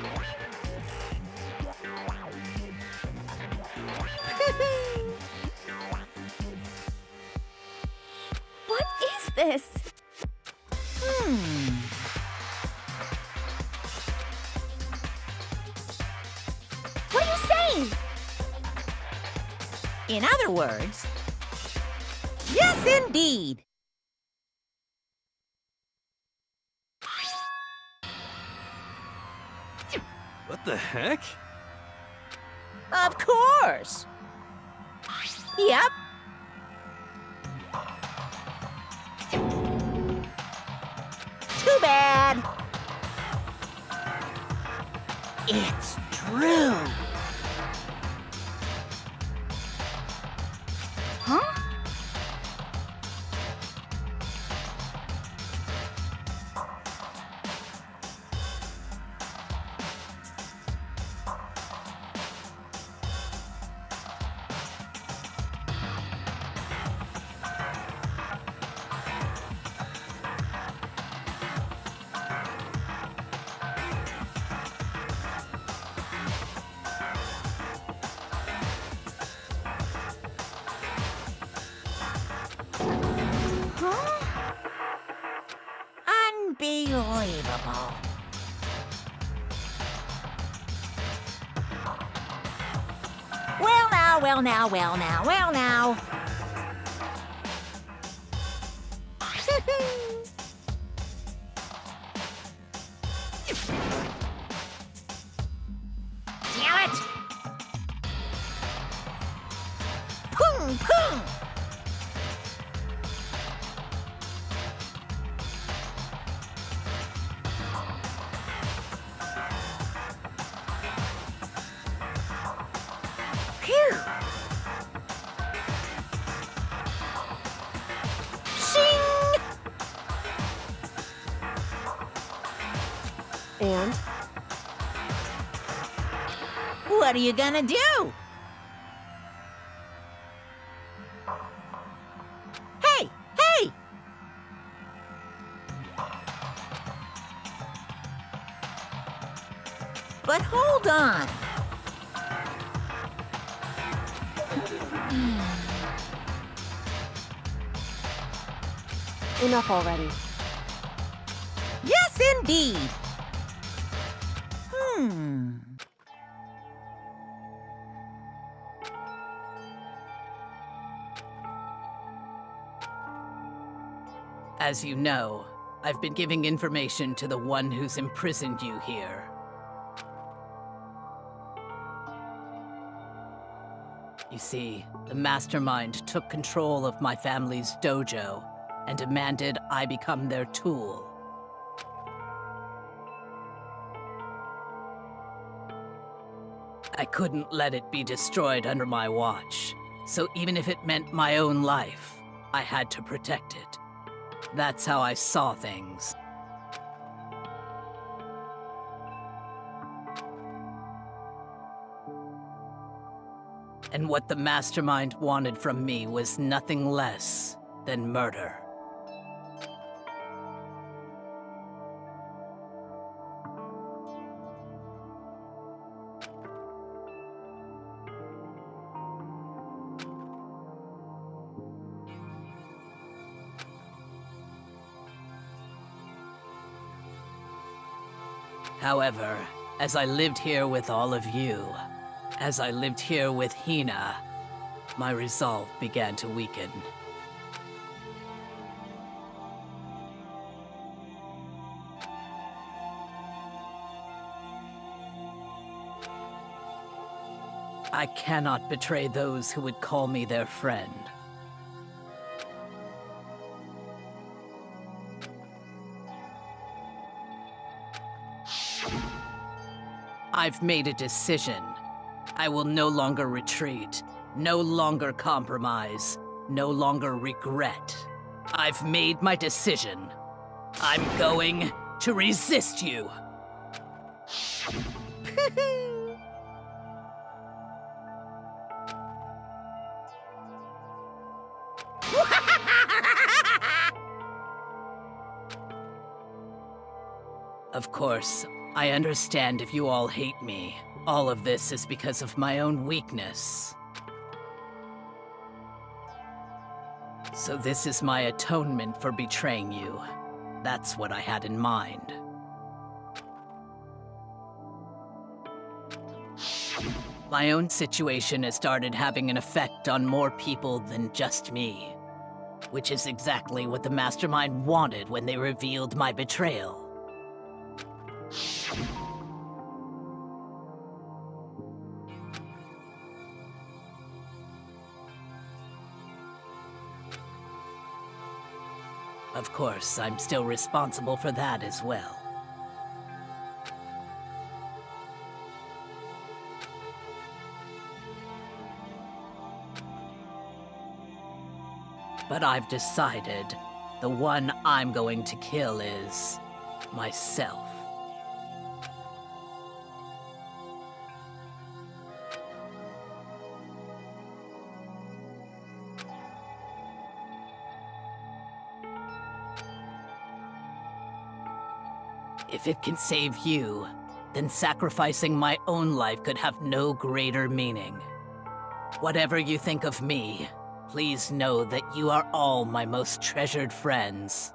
Speaker 2: What is this?
Speaker 1: In other words, yes, indeed.
Speaker 4: What the heck?
Speaker 1: Of course. Yep. Too bad. It's true.
Speaker 7: Huh?
Speaker 1: Unbelievable. Well now, well now, well now, well now. Damn it! Pung, pung! Phew! Shing!
Speaker 6: And
Speaker 1: What are you gonna do? Hey! Hey! But hold on.
Speaker 6: enough already.
Speaker 1: Yes, indeed. Hmm.
Speaker 11: As you know, I've been giving information to the one who's imprisoned you here. You see, the mastermind took control of my family's dojo and demanded I become their tool. I couldn't let it be destroyed under my watch, so even if it meant my own life, I had to protect it. That's how I saw things. And what the mastermind wanted from me was nothing less than murder. However, as I lived here with all of you, as I lived here with Hina, my resolve began to weaken. I cannot betray those who would call me their friend. I've made a decision. I will no longer retreat, no longer compromise, no longer regret. I've made my decision. I'm going to resist you. Of course, I understand if you all hate me. All of this is because of my own weakness. So this is my atonement for betraying you. That's what I had in mind. My own situation has started having an effect on more people than just me. Which is exactly what the Mastermind wanted when they revealed my betrayal. Of course, I'm still responsible for that as well. But I've decided the one I'm going to kill is myself. If it can save you, then sacrificing my own life could have no greater meaning. Whatever you think of me, please know that you are all my most treasured friends.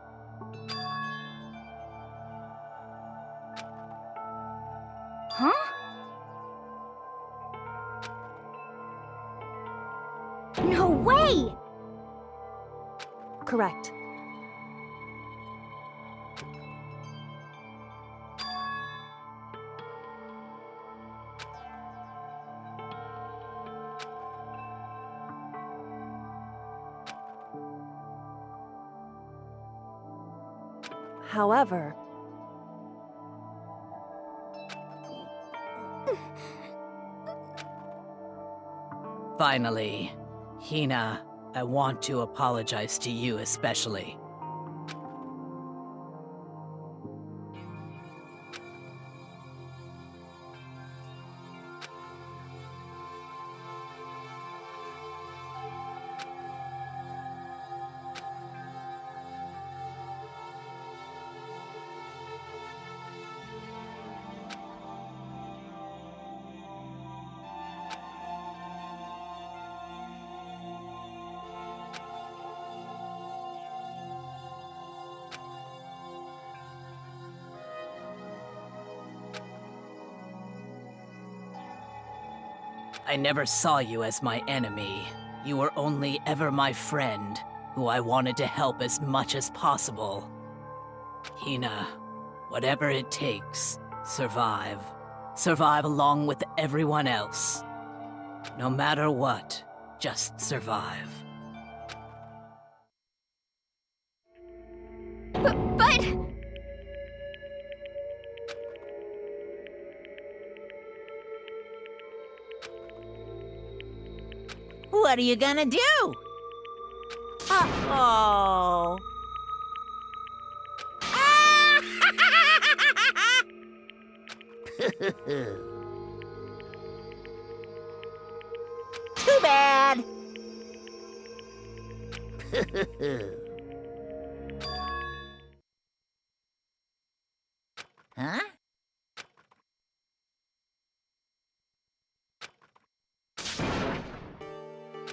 Speaker 2: Huh? No way!
Speaker 6: Correct. However,
Speaker 11: Finally, Hina, I want to apologize to you especially. I never saw you as my enemy. You were only ever my friend, who I wanted to help as much as possible. Hina, whatever it takes, survive. Survive along with everyone else. No matter what, just survive.
Speaker 2: But...
Speaker 1: What are you gonna do? Uh-oh. Too bad. Huh?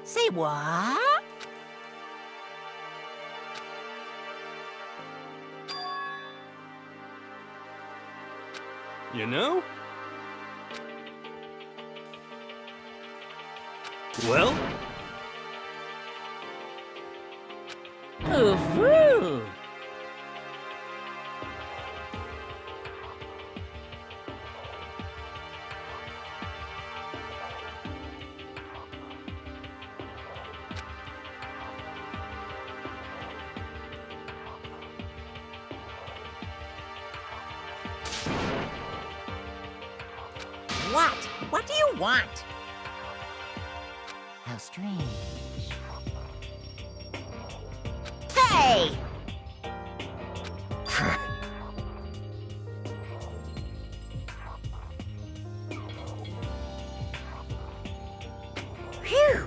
Speaker 1: Say what?
Speaker 4: You know? Well,
Speaker 1: Ooh-hoo. What? What do you want? How strange. Hey! Phew!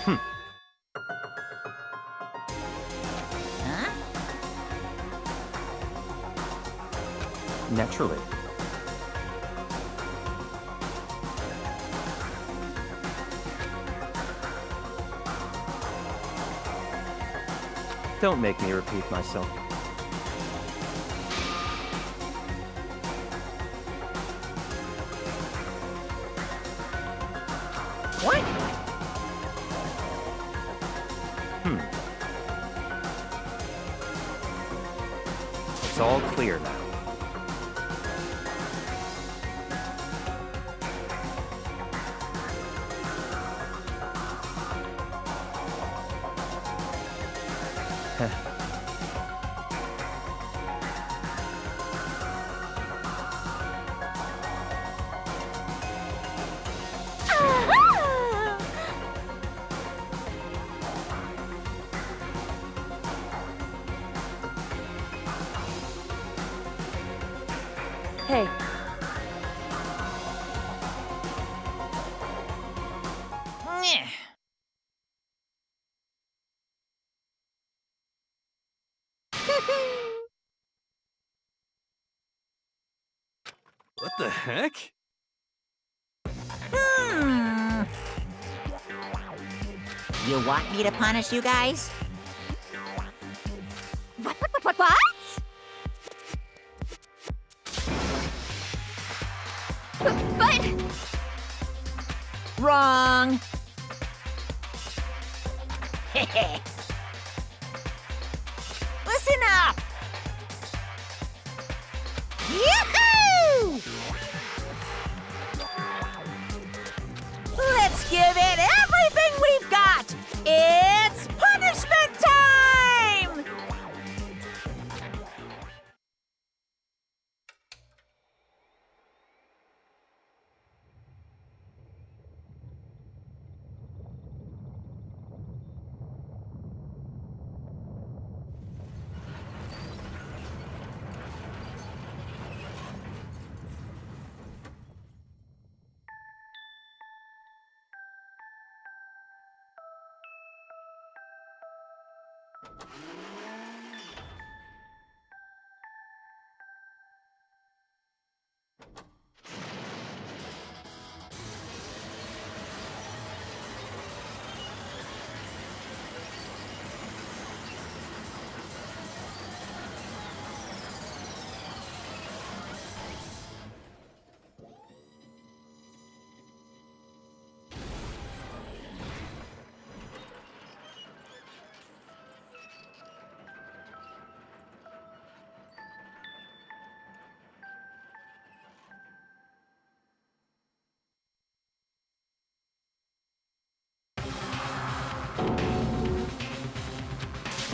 Speaker 1: Huh?
Speaker 3: Naturally. Don't make me repeat myself.
Speaker 1: What?
Speaker 3: It's all clear now.
Speaker 6: Hey,
Speaker 1: Meh.
Speaker 4: What the heck?
Speaker 1: You want me to punish you guys?
Speaker 9: What? But
Speaker 1: Wrong. Listen up. Yoo-hoo! Let's give it everything we've got. It's punishment time!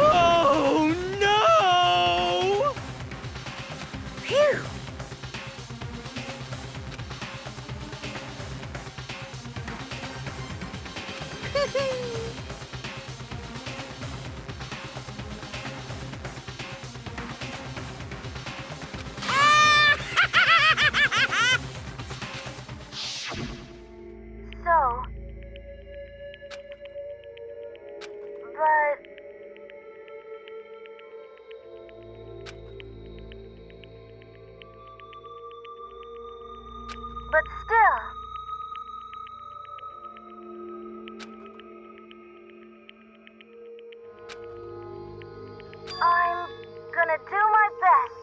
Speaker 4: Oh no!
Speaker 1: Phew.
Speaker 2: so. But. But still. I'm gonna do my best.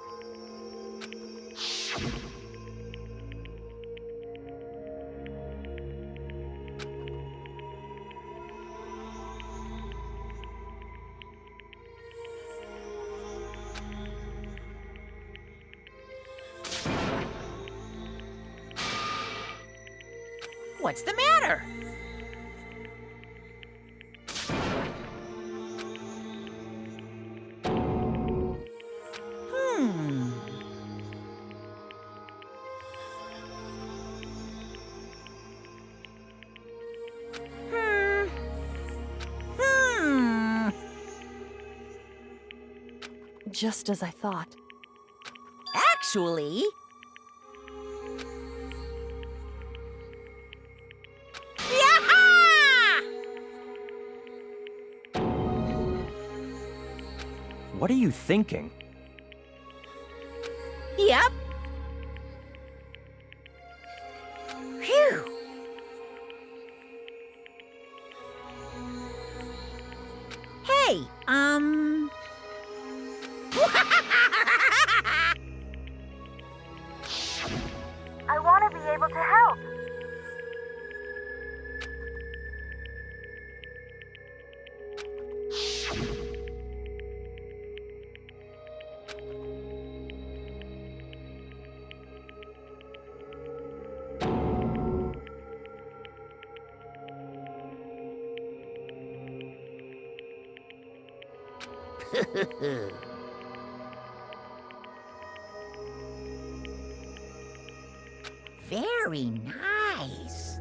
Speaker 1: What's the matter? Hmm.
Speaker 6: just as I thought.
Speaker 1: Actually... Yaha!
Speaker 3: What are you thinking?
Speaker 1: Yep. Phew. Hey, Very nice.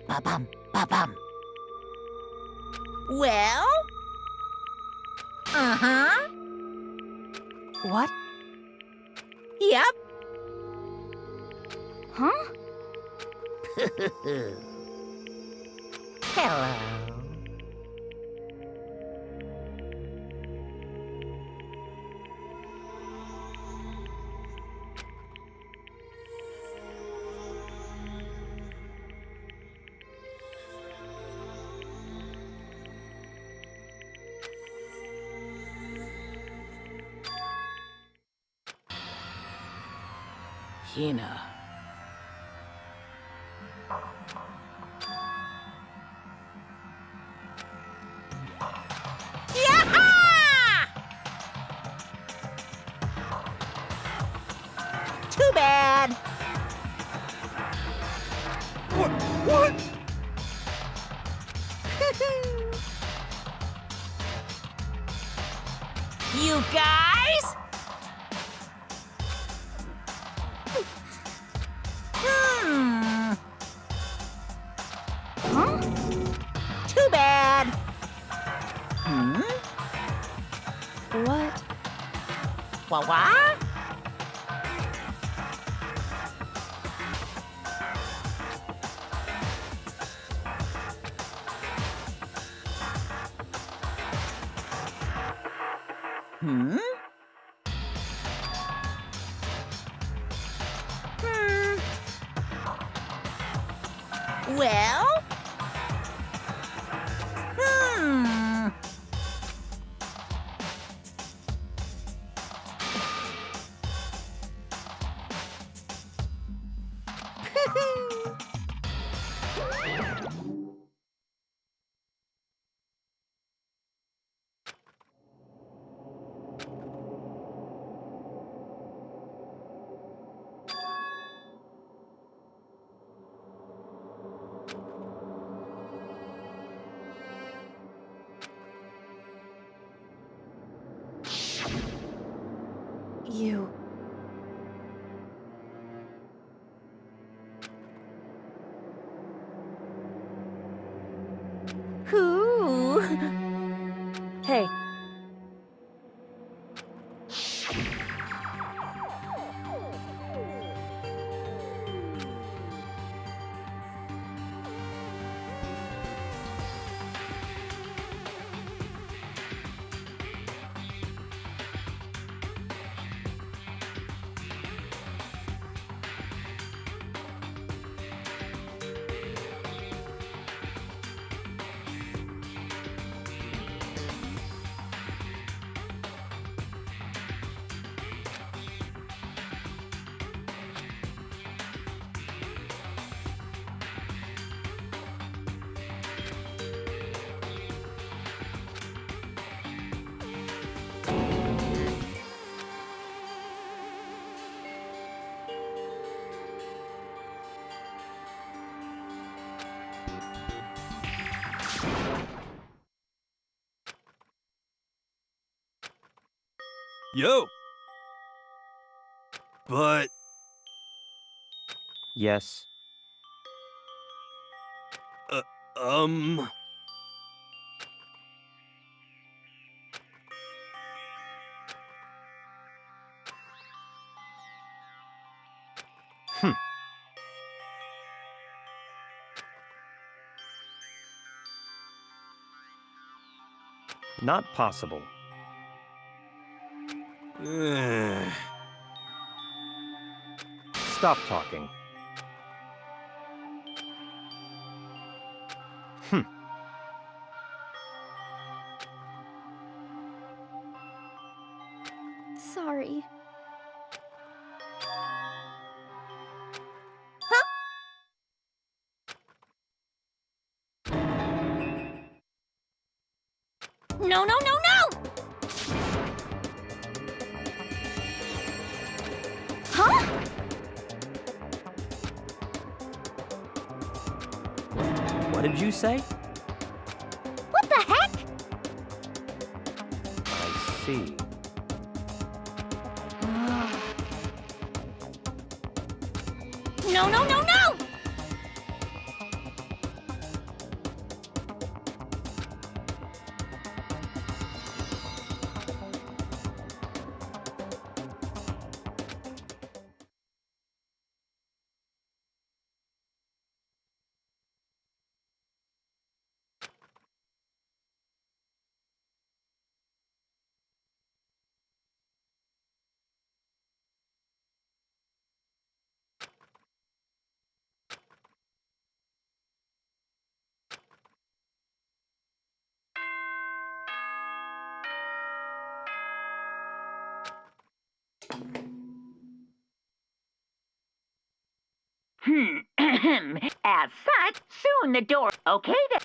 Speaker 1: Ba-bum, ba-bum. Well? Uh-huh.
Speaker 6: What?
Speaker 1: Yep.
Speaker 2: Huh?
Speaker 1: Hello.
Speaker 11: Hina.
Speaker 1: Too bad.
Speaker 4: What?
Speaker 1: You guys?
Speaker 2: Huh?
Speaker 1: Too bad. Hmm?
Speaker 6: What?
Speaker 1: What? Hmm? Well?
Speaker 6: You.
Speaker 1: Who?
Speaker 6: Hey,
Speaker 4: Yo. But
Speaker 3: Yes.
Speaker 4: um
Speaker 3: Not possible. Stop talking.
Speaker 2: Sorry.
Speaker 1: No, no, no, no!
Speaker 3: What did you say?
Speaker 2: What the heck?
Speaker 3: I see.
Speaker 8: No, no, no, no!
Speaker 1: As such, soon the door. Okay then.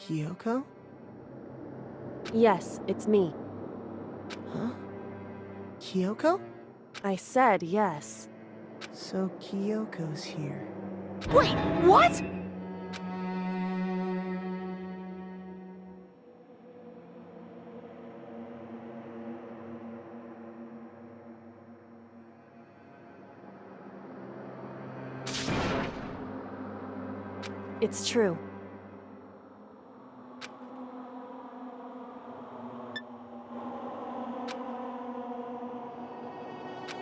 Speaker 5: Kyoko?
Speaker 6: Yes, it's me.
Speaker 5: Huh? Kyoko?
Speaker 6: I said yes.
Speaker 5: So Kyoko's here.
Speaker 1: Wait, what?
Speaker 6: It's true.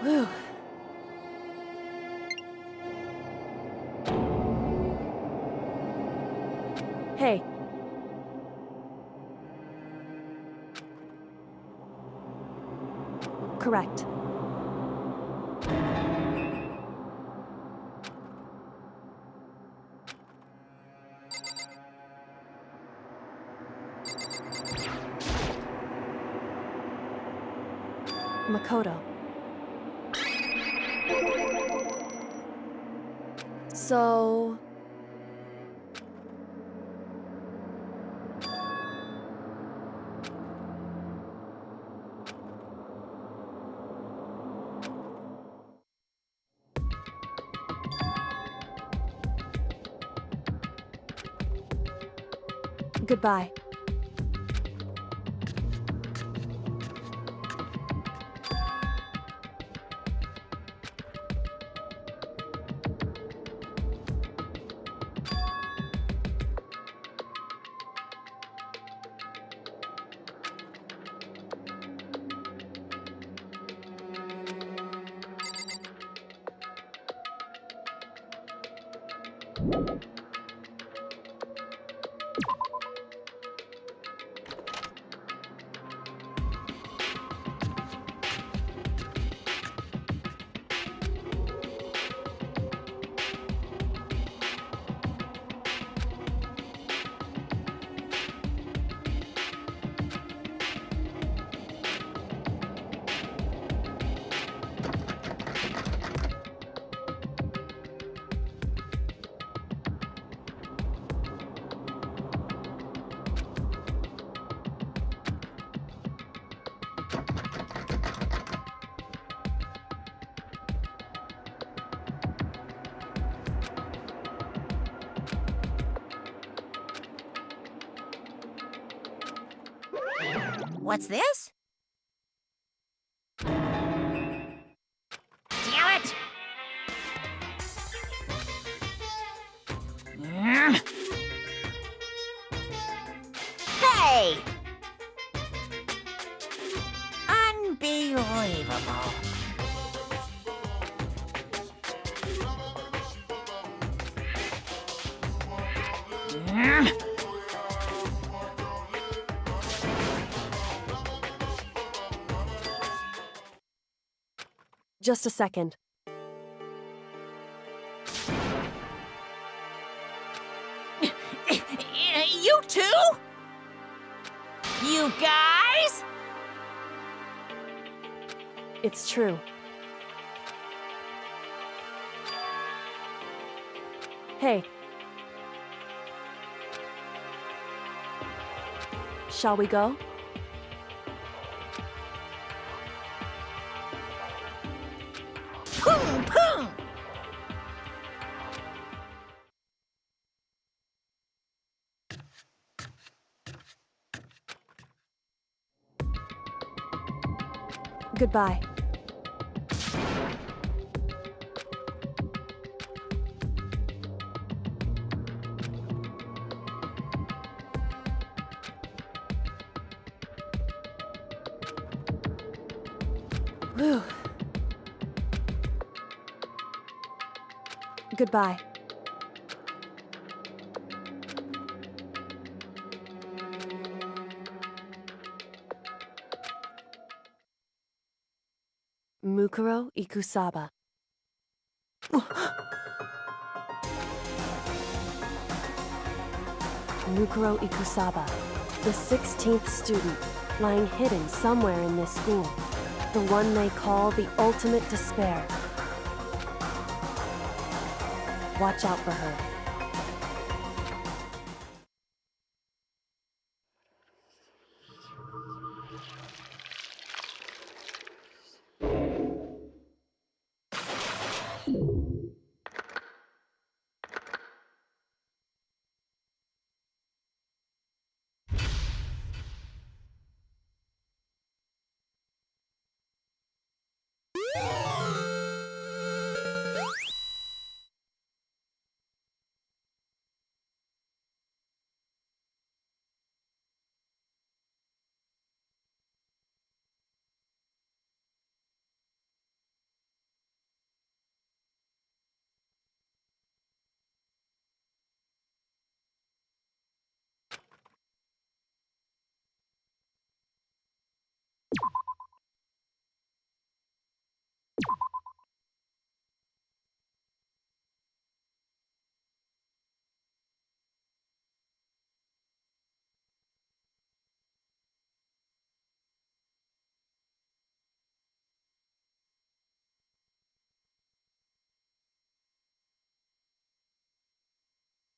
Speaker 6: Whew. Hey. Correct. Makoto. So... Goodbye.
Speaker 1: What's this? Damn it! Hey! Unbelievable.
Speaker 6: Just a second. It's true. Hey. Shall we go?
Speaker 1: Boom, boom!
Speaker 6: Goodbye. Whew. Goodbye. Mukuro Ikusaba. Mukuro Ikusaba, the 16th student, lying hidden somewhere in this school. The one they call the ultimate despair. Watch out for her.